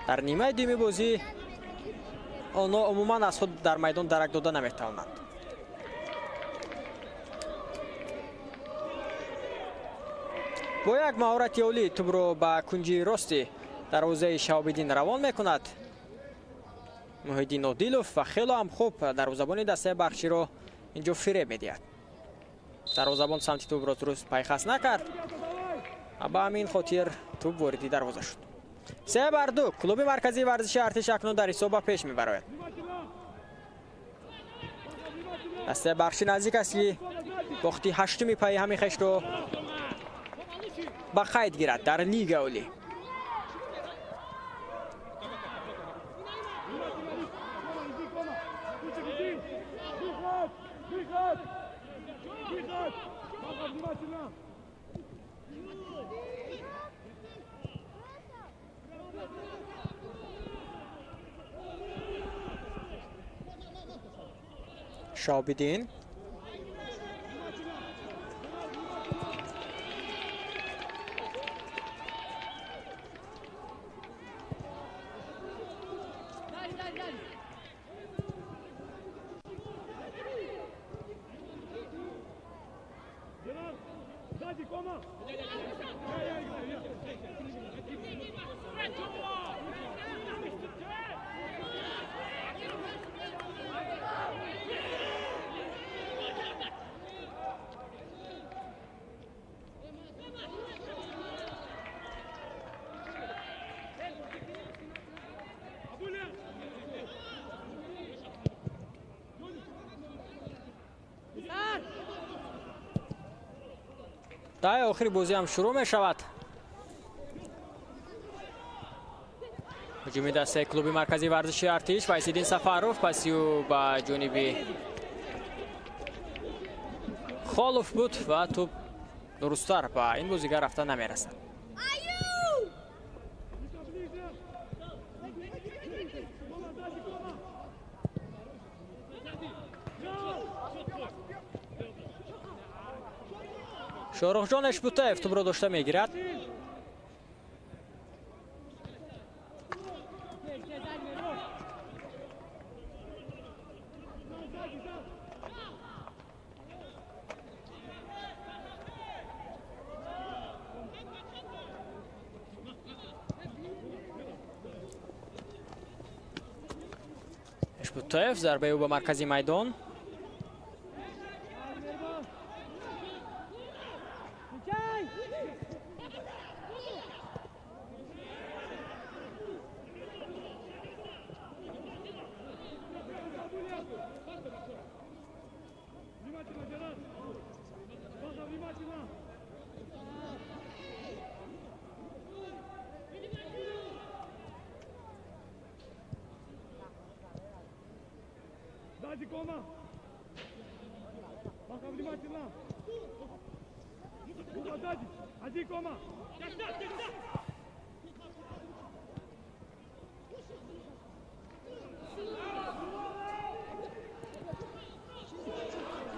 در نیمه دوم بازی آنها عموما از خود در میدان درک داده نمیتوانند. با یک مهارت عالی توپ را به کنجی راستی دروازه شهاب‌الدین روان میکند محیدین عادلوف و خیلی هم خوب دروازه‌بان دسته برقچی را اینجا فریب میدهد. دروازه‌بان سمت توپ را درست پیخست نکرد و به همین خاطر توپ وارد دروازه شد. 3-2 کلوب مرکزی ورزشی ارتش اکنون در حساب به پیش میبرد. دسته برقچی نزدیک است که وقتی هشتمی پای همین خشت رو با قید گیرد در لیگ اولی. شهاب‌الدین دقیقه آخری بازی هم شروع می شود. هجوم دسته کلوب مرکزی ورزشی ارتش وحیدالدین سفروف پسیو به جانب خالوف بود و توپ درست‌تر به این بازیگر رفته نمی رسد. شاروخ جان اشبوتاев توپ را داشته میگیرد. Тутаев зарбаи ӯ ба маркази майдон. Дади, кома! Пока внимательно! Дади, один кома!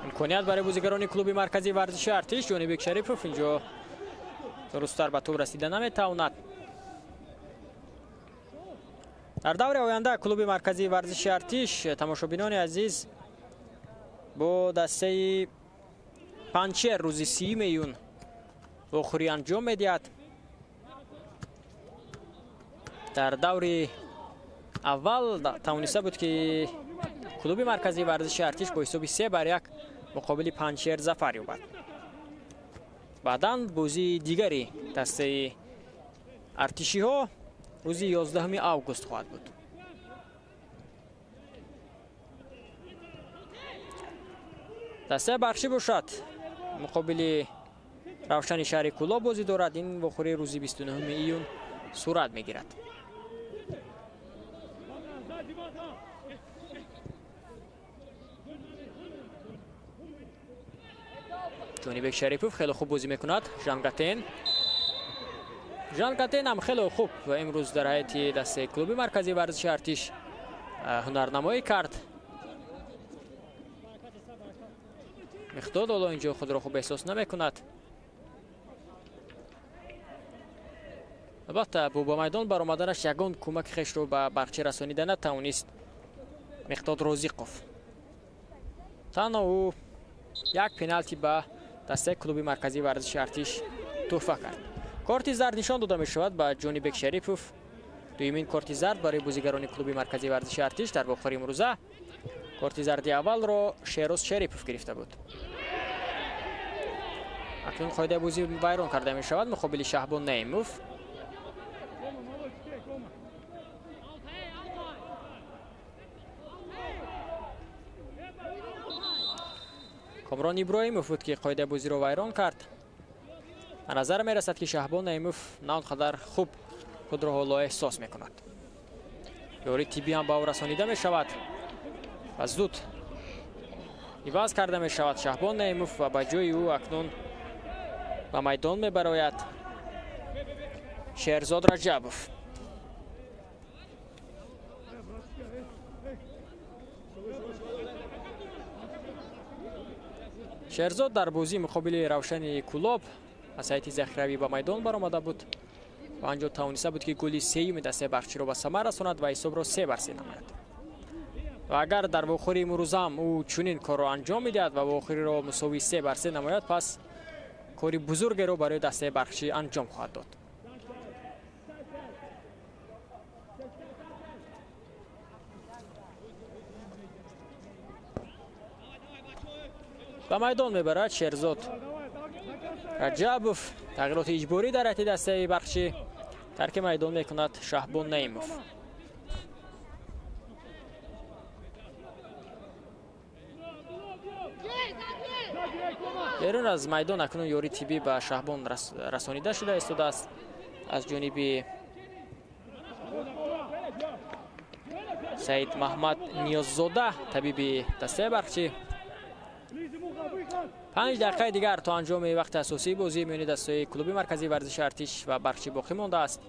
имконият барои бозигарони клуби марказии варзиши артиш. ҷонибек шарипов инҷо дурусттар ба тӯб расида наметавонад. дар даври оянда клуби марказии варзиши артиш тамошобинони азиз бо дастаи панчер рӯзи 30 июн охирӣ анҷом медиҳад. дар даври аввал тавониста буд ки клуби марказии варзиши артиш бо ҳисоби 3-1 муқобили панчер зафар ёбад. баъдан бозии дигари дастаи артишиҳо рӯзи 11 август хоҳад буд. дастаи барқшӣ бошад муқобили равшани шаҳри кӯло бозӣ дорад. ин вохӯрии рӯзи 29 июн сурат мегирад. ҷонибек шарипов хеле хуб бозӣ мекунад. Жангатен ҳам хеле хуб имрӯз дар ҳайати дастаи клуби марказии варзиши артиш ҳунарнамоӣ кард. михдод ҳоло инҷо худро хуб эҳсос намекунад. албатта бо ба майдон баромаданаш ягон кӯмаки хешро ба барқчӣ расонида натавонист михдод розиқов. танҳо ӯ як пеналти ба дастаи клуби марказии варзиши артиш тӯҳфа кард. корти зард нишон дода мешавад ба ҷонибек шарипов. дуюмин корти зард барои бозигарони клуби марказии варзиши артиш дар вохӯри имрӯза. корти зарди аввалро шероз шарипов гирифта буд. акнун қоидаи бозӣ вайрон карда мешавад муқобили шаҳбон наимов. комрон иброҳимов буд ки қоидаи бозиро вайрон кард. ба назар мерасад ки шаҳбон наимов на он қадар хуб худро ҳоло эҳсос мекунад. ёрии тиббӣ ҳам ба ӯ расонида мешавад ва зуд иваз карда мешавад. шаҳбон наимов ва ба ҷои ӯ акнун ба майдон мебарояд шерзод раҷабов. шерзод дар бозии муқобили равшани кӯлоб аз ҳайати захиравӣ ба майдон баромада буд ва анҷо тавониста буд ки гӯли сеюми дастаи барқчиро ба самар расонад ва ҳисобро 3-3 намояд. ва агар дар вохӯри имрӯзам ӯ чунин корро анҷом медиҳад ва вохӯриро мусови 3-3 намояд, пас кори бузургеро барои дастаи барқчӣ анҷом хоҳад дод. ба майдон мебарад шерзод раҷабов. тағйироти иҷборӣ дар ҳайати дастаи барқчӣ. тарки майдон мекунад шаҳбон наимов. берун аз майдон акнун ёрии тиббӣ ба шаҳбон расонида шуда истодааст аз ҷониби саид маҳмад ниёззода табиби дастаи барқчӣ. 5 дақиқаи дигар то анҷоми вақти асосии бозии миёни дастаи клуби марказии варзиши артиш ва барқчӣ боқӣ мондааст.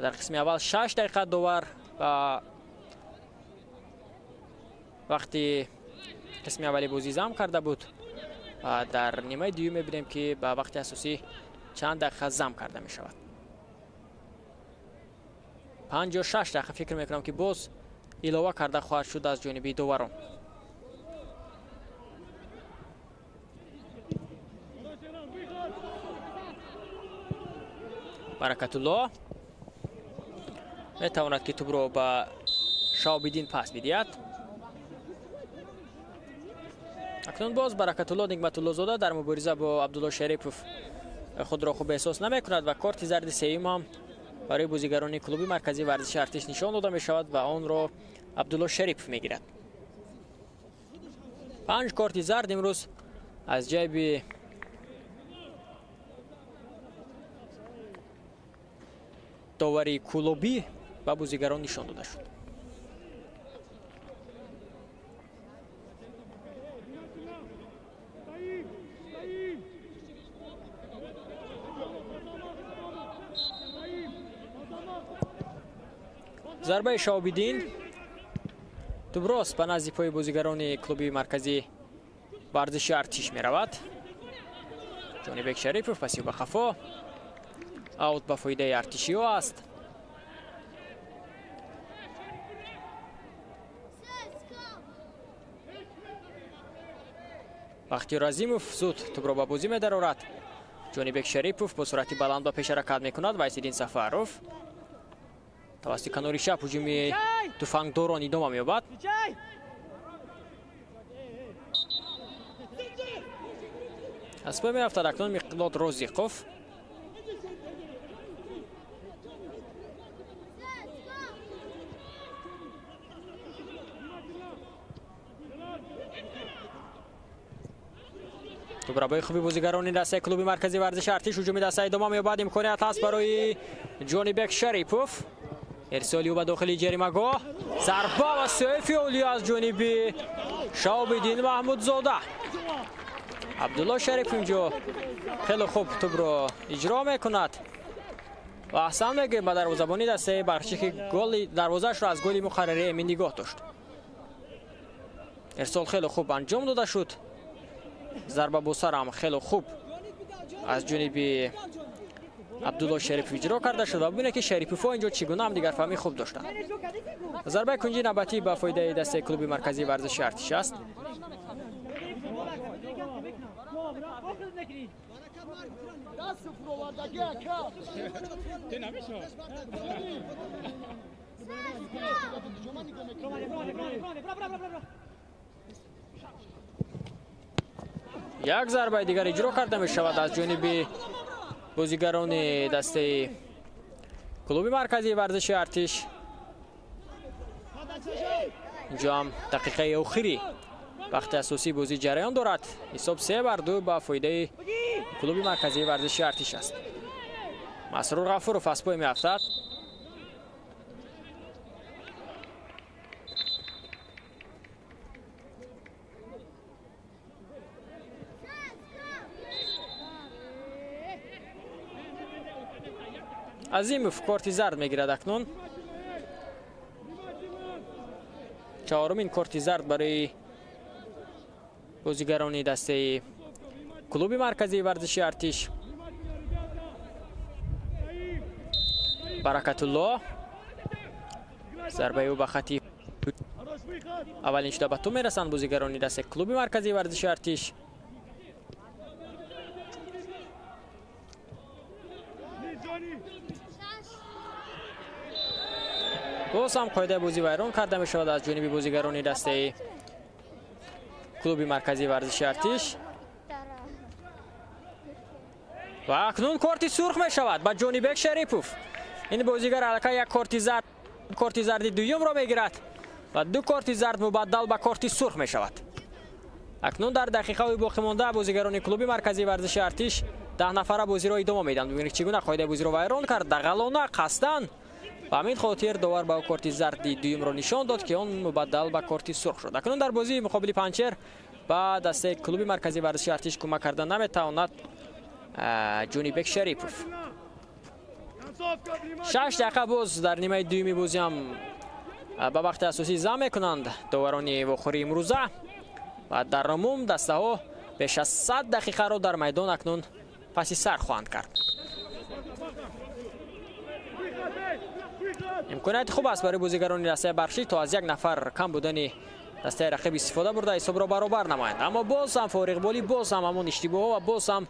дар қисми аввал 6 дақиқа довар ба вақти қисми аввали бозӣ зам карда буд ва дар нимаи дуюм мебинем ки ба вақти асосӣ чанд дақиқа зам карда мешавад. 56 дақиқа фикр мекунам ки боз илова карда хоҳад шуд аз ҷониби доварон. баракатулло метавонад ки тӯбро ба شاهاب‌الدین پس می‌دهد. اکنون باز برکت الله نعمت الله زاده در مبارزه با عبدالله شریپوف خود را خوب احساس نمی‌کند و کارت زرد سوم هم برای بازیگران کلوب مرکزی ورزش ارتش نشان داده می‌شود و آن را عبدالله شریپوف می‌گیرد. 5 کارت زرد امروز از جیب داوری کلوبی و بازیگران نشان داده شد. ضربه شاهاب‌الدین توپ راست به نزد پای بازیگران کلوب مرکزی ورزش ارتش می رود. جانبک شریپوف پسی به خفا اوت به فایده ارتشی ها است. بختیار عظیموف زود توپ را به بازی می درآورد. جانبک شریپوف با سرعت بلند به پیش حرکت می کند. وایسیدین سفروف توسط کناری چپ هجوم تفنگداران ادامه می‌یابد. از پای می‌افتد اکنون مقداد رازیقوف. توپ را به خوبی بازیگران دسته کلوب مرکزی ورزش ارتش هجوم دسته ادامه می‌یابد. امکانیت هست برای جانبک شریپوف. ارسالی به داخل جریمه‌گاه. ضربه و سیف اولی از جانب شهاب‌الدین محمود زاده. عبدالله شریف اینجا خیلی خوب توپ را اجرا میکند و احسن میگه به دروازه‌بانی دسته برخشی که گل دروازه‌اش را از گل مقرره امین نگاه داشت. ارسال خیلی خوب انجام داده شد. ضربه با سر هم خیلی خوب از جانب عبدالله شریف اجرا کرده شد و ببینید که شریپوف‌ها اینجا چگونه هم دیگر فهمی خوب داشتند. ضربه کنجی نوبتی به فایده دسته کلوب مرکزی ورزش ارتش است. یک ضربه دیگر اجرا کرده می شود از جانب بازیگران دسته کلوب مرکزی ورزش ارتش. اینجا هم دقیقه آخری وقت اساسی بازی جریان دارد. حساب 3-2 به فایده کلوب مرکزی ورزش ارتش است. مسرور غفورов از پای می‌افتد. عظیموف کارت زرد میگیرد اکنون. چهارمین کارت زرد برای بازیگران دسته کلوب مرکزی ورزش ارتش. برکت الله ضربه او به خطی اولین شده به تو میرسند بازیگران دسته کلوب مرکزی ورزش ارتش. باز هم قاعده بازی ویران کرده می شود از جانب بازیگران دسته کلوب مرکزی ورزش ارتش و اکنون کارت سرخ می شود به جانبک شریپوف. این بازیگر علاقه یک کارت زرد دوم را می گیرد و 2 کارت زرد مبدل به کارت سرخ می شود. اکنون در دقیقه باقی مانده بازیگران کلوب مرکزی ورزش ارتش 10 نفره بازی را ادامه میدن. ببینید چگونه قاعده بازی را ویران کرد. دغلانه قصدن و همین خاطر داور با کارت زرد دوم را نشان داد که آن مبدل به کارت سرخ شد. اکنون در بازی مقابل پنچر با دسته کلوب مرکزی ورزش ارتش کمک کردن نمیتواند جانبک شریپوف. 6 دقیقه باز در نیمه دومی بازی هم به وقت اساسی زم میکنند داوران واخوری امروزه و در عموم دسته ها بیش از 100 دقیقه را در میدان اکنون پس سر خواهند کرد. امکانیت خوب است برای بازیگران دسته برخشی تا از یک نفر کم بودن دسته رقیب استفاده برده حساب را برابر نمایند. اما باز هم فارغ بالی باز هم همون اشتباه و باز هم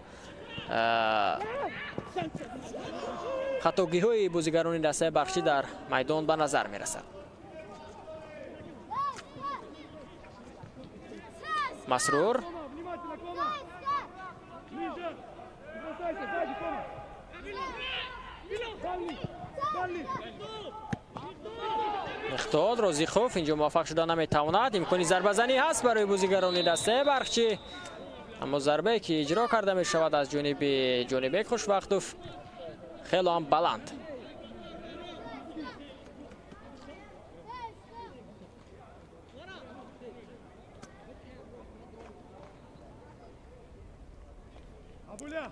خطاگی های بازیگران دسته برخشی در میدان به نظر می رسد. масрур. Внимательно, Кома. Ближе. Не бросайся, сзади, Кома. Дальний. Дальний. мехтод розихов инҷо муваффақ шуда наметавонад. имкони зарбазанӣ ҳаст барои бозигарони дастаи барқчӣ, аммо зарбае ки иҷро карда мешавад аз ҷониби ҷонибек хушвақтов хело ҳам баланд. Абуля.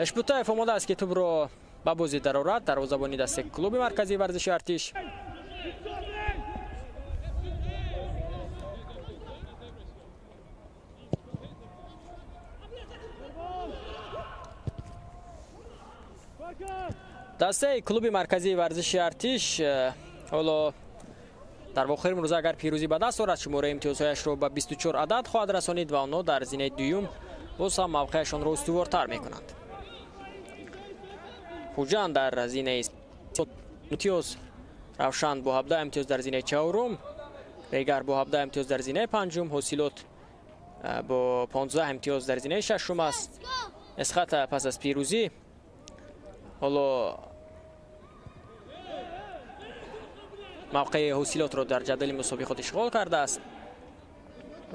эшбутаев омода аст ки тӯбро ба бозӣ дарорад. дарвозабони дасти клуби марказии варзиши артиш. дастаи клуби марказии варзиши артиш ҳоло дар вохир имрӯза агар пирӯзӣ ба даст орад шумораи имтиёзҳояшро ба 24 адад хоҳад расонид ва онҳо дар зинаи дуюм боз ҳам мавқеашонро устувортар мекунанд. хуҷанд дар зинаи имтиёз, равшан бо 17 имтиёз дар зинаи чаҳорум, регар бо 17 имтиёз дар зинаи панҷум, ҳосилот бо 15 имтиёз дар зинаи шашум аст. эсхата пас аз пирӯзӣ ҳоло мавқеи ҳосилотро дар ҷадвали мусобиқот ишғол кардааст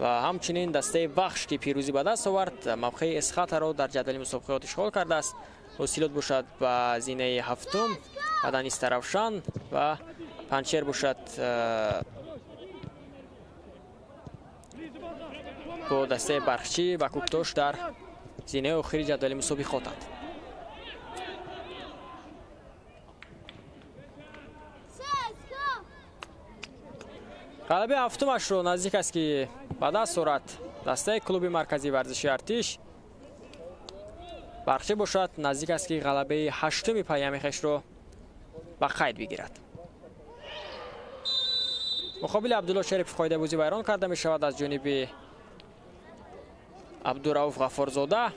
ва ҳамчунин дастаи вахш ки пирӯзӣ ба даст овард мавқеи эсхатаро дар ҷадвали мусобиқот ишғол кардааст. ҳосилот бошад ба зинаи ҳафтум, баъдан иста равшан ва панчер бошад бо дастаи барқчӣ ба кӯктош дар зинаи охири ҷадвали мусобиқотанд. ғалабаи ҳафтумашро наздик аст ки ба даст орад дастаи клуби марказии варзиши артиш. барқчӣ бошад наздик аст ки ғалабаи ҳаштуми пайами хешро ба қайд бигирад. муқобили абдулло шарипов қоидабозӣ вайрон карда мешавад аз ҷониби абдурауф ғаффорзода.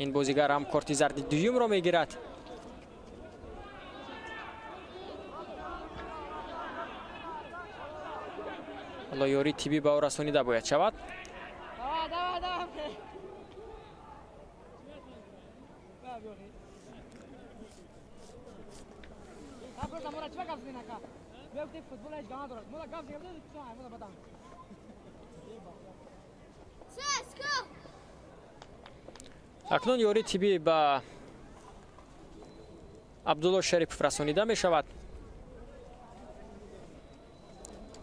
ин бозигар ҳам корти зарди дуюмро мегирад. ҳоло ёри тиббӣ ба ӯ расонида бояд шавад. акнун ёри тиббӣ ба абдулло шарипов расонида мешавад.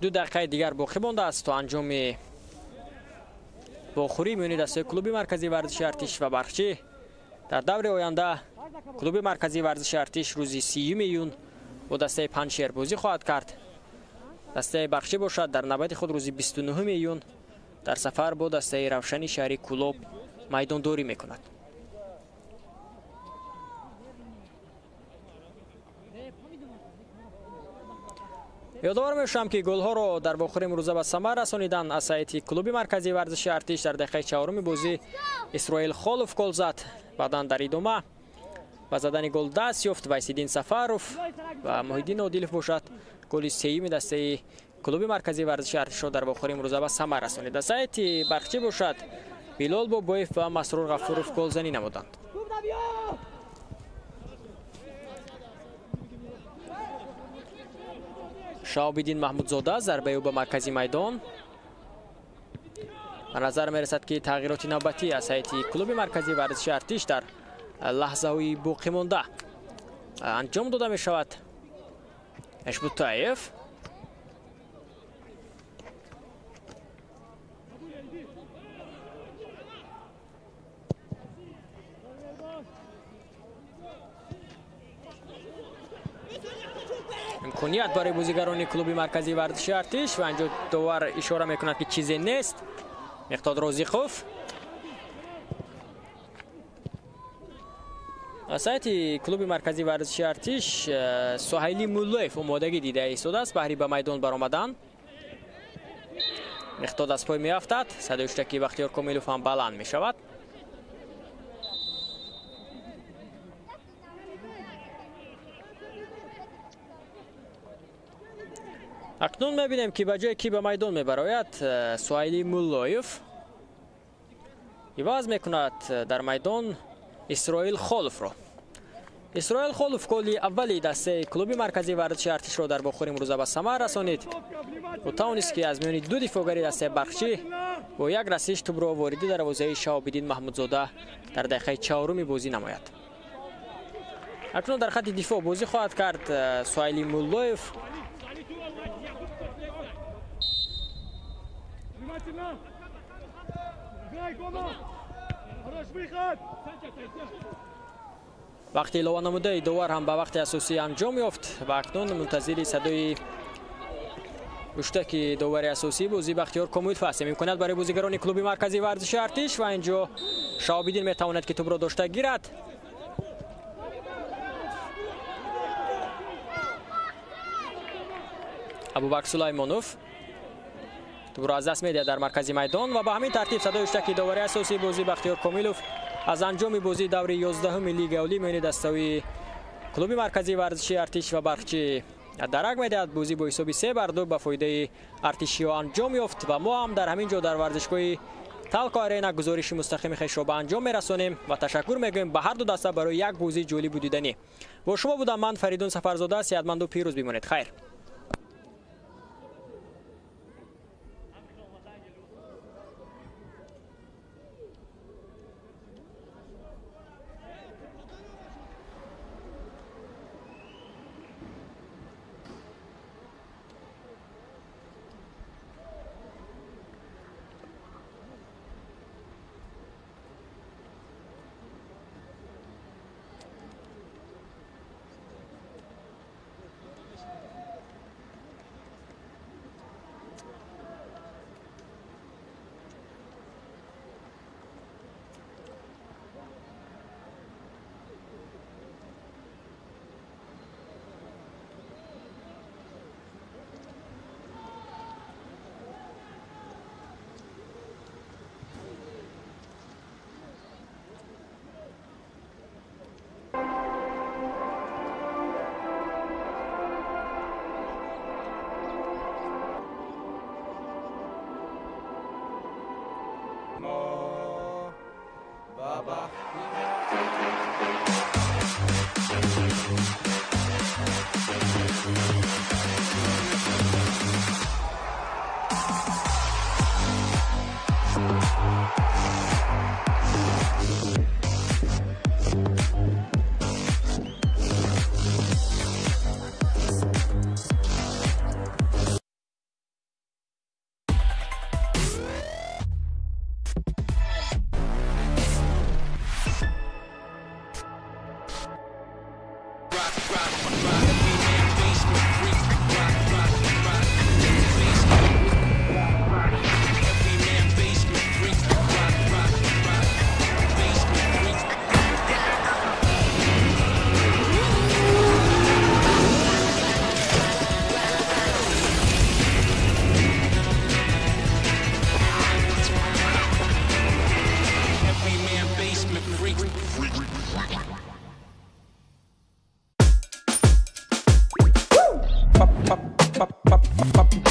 2 дақиқаи дигар боқӣ мондааст то анҷоми вохӯрии миёни дастаи клуби марказии варзиши артиш ва барқчӣ. дар даври оянда клуби марказии варзиши артиш рӯзи 30 июн бо дастаи панчер бозӣ хоҳад кард. дастаи барқчӣ бошад дар навбати худ рӯзи 29 июн дар сафар бо дастаи равшани шаҳри кӯлоб майдондорӣ мекунад. ёдовар мешавам ки голҳоро дар вохӯри имрӯза ба самар расониданд. аз сайти клуби марказии варзиши артиш дар дақиқаи чаҳоруми бозӣ исроил холов гол зад. баъдан дар идома ба задани гол даст ёфт вайсиддин сафаров ва муҳиддин одилов бошад голи сеюми дастаи клуби марказии варзиши артишро дар вохӯри имрӯза ба самар расонид. аз сайти барқчӣ бошад билол бобоев ва масрур ғафуров голзанӣ намуданд. шаҳобиддин маҳмудзода зарбаи ӯ ба маркази майдон. ба назар мерасад ки тағйироти навбатӣ аз сайти клуби марказии варзиши артиш дар лаҳзаҳои боқимонда анҷом дода мешавад. эшбутаев имконият барои бозигарони клуби марказии варзиши артиш ва инҷо довар ишора мекунад ки чизе нест. меҳтод розиқов аз сайти клуби марказии варзиши артиш суҳайли муллоев омодагӣ дида истодааст баҳри ба майдон баромадан. меҳтод аз пой меафтад. садои хуштаки бахтиёр комилов ҳам баланд мешавад. اکنون میبینیم که بجای کی به میدان میبراید سوایلی مولایف عوض میکند در میدان اسرائیل خولف را. اسرائیل خولف گلی اولی دسته کلوب مرکزی ورزشی ارتش را در باخور امروز به ثمر رسانید و توانست که از میان دو دفاعگری دسته برخچی با یک رسیش توپ را واردی دروازه شهاب‌الدین محمودزاده در دقیقه 4 بازی نماید. اکنون در خط دفاع بازی خواهد کرد سوایلی مولایف. وقتی علاوه نموده داور هم به وقت اساسی انجام یافت و اکنون منتظر صدای گوشتک داور اساسی بازی بختیار کامویلف هستیم. می‌کند برای بازیگران کلوب مرکزی ورزشی ارتش و اینجا شهاب‌الدین میتواند که توپ را داشته گیرد. ابوبکر سلیمانوف توپ را از دست می‌دهد در مرکز میدان و به همین ترتیب صدای گوشتک داور اساسی بازی بختیار کامویلف از انجام بازی دور 11 لیگ اولی میان دسته‌های کلوب مرکزی ورزشی ارتش و برخچی درک می‌دهد. بازی با حساب 3-2 به فایده ارتشی‌ها انجام یافت و ما هم در همین جا در ورزشگاه تالکو آرینا گزارش مستقیم خویش را به انجام می‌رسانیم و تشکر می‌گوییم به هر دو دسته برای یک بازی جالب و دیدنی. با شما بودم من فریدون سفرزاده. صحتمند و پیروز بمانید. خیر.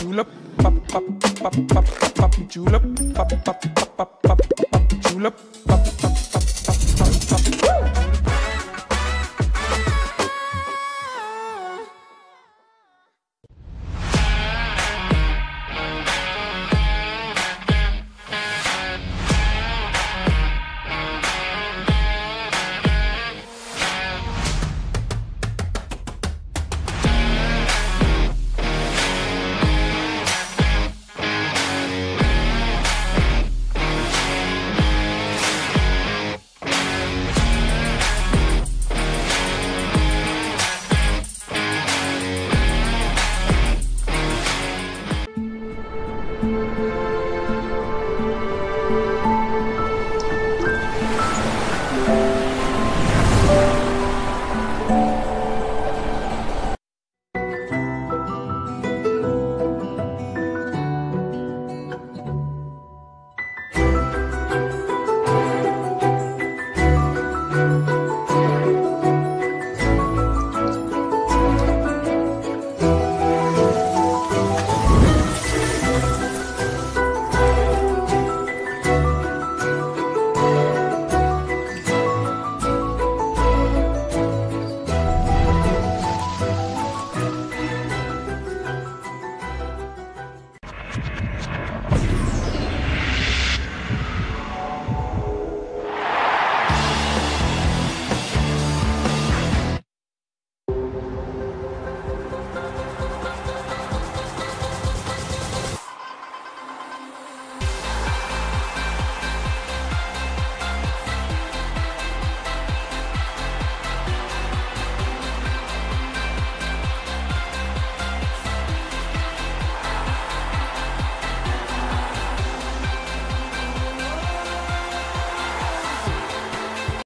Julep, pop, julep, pop, pop, pop, pop, pop, julep, pop.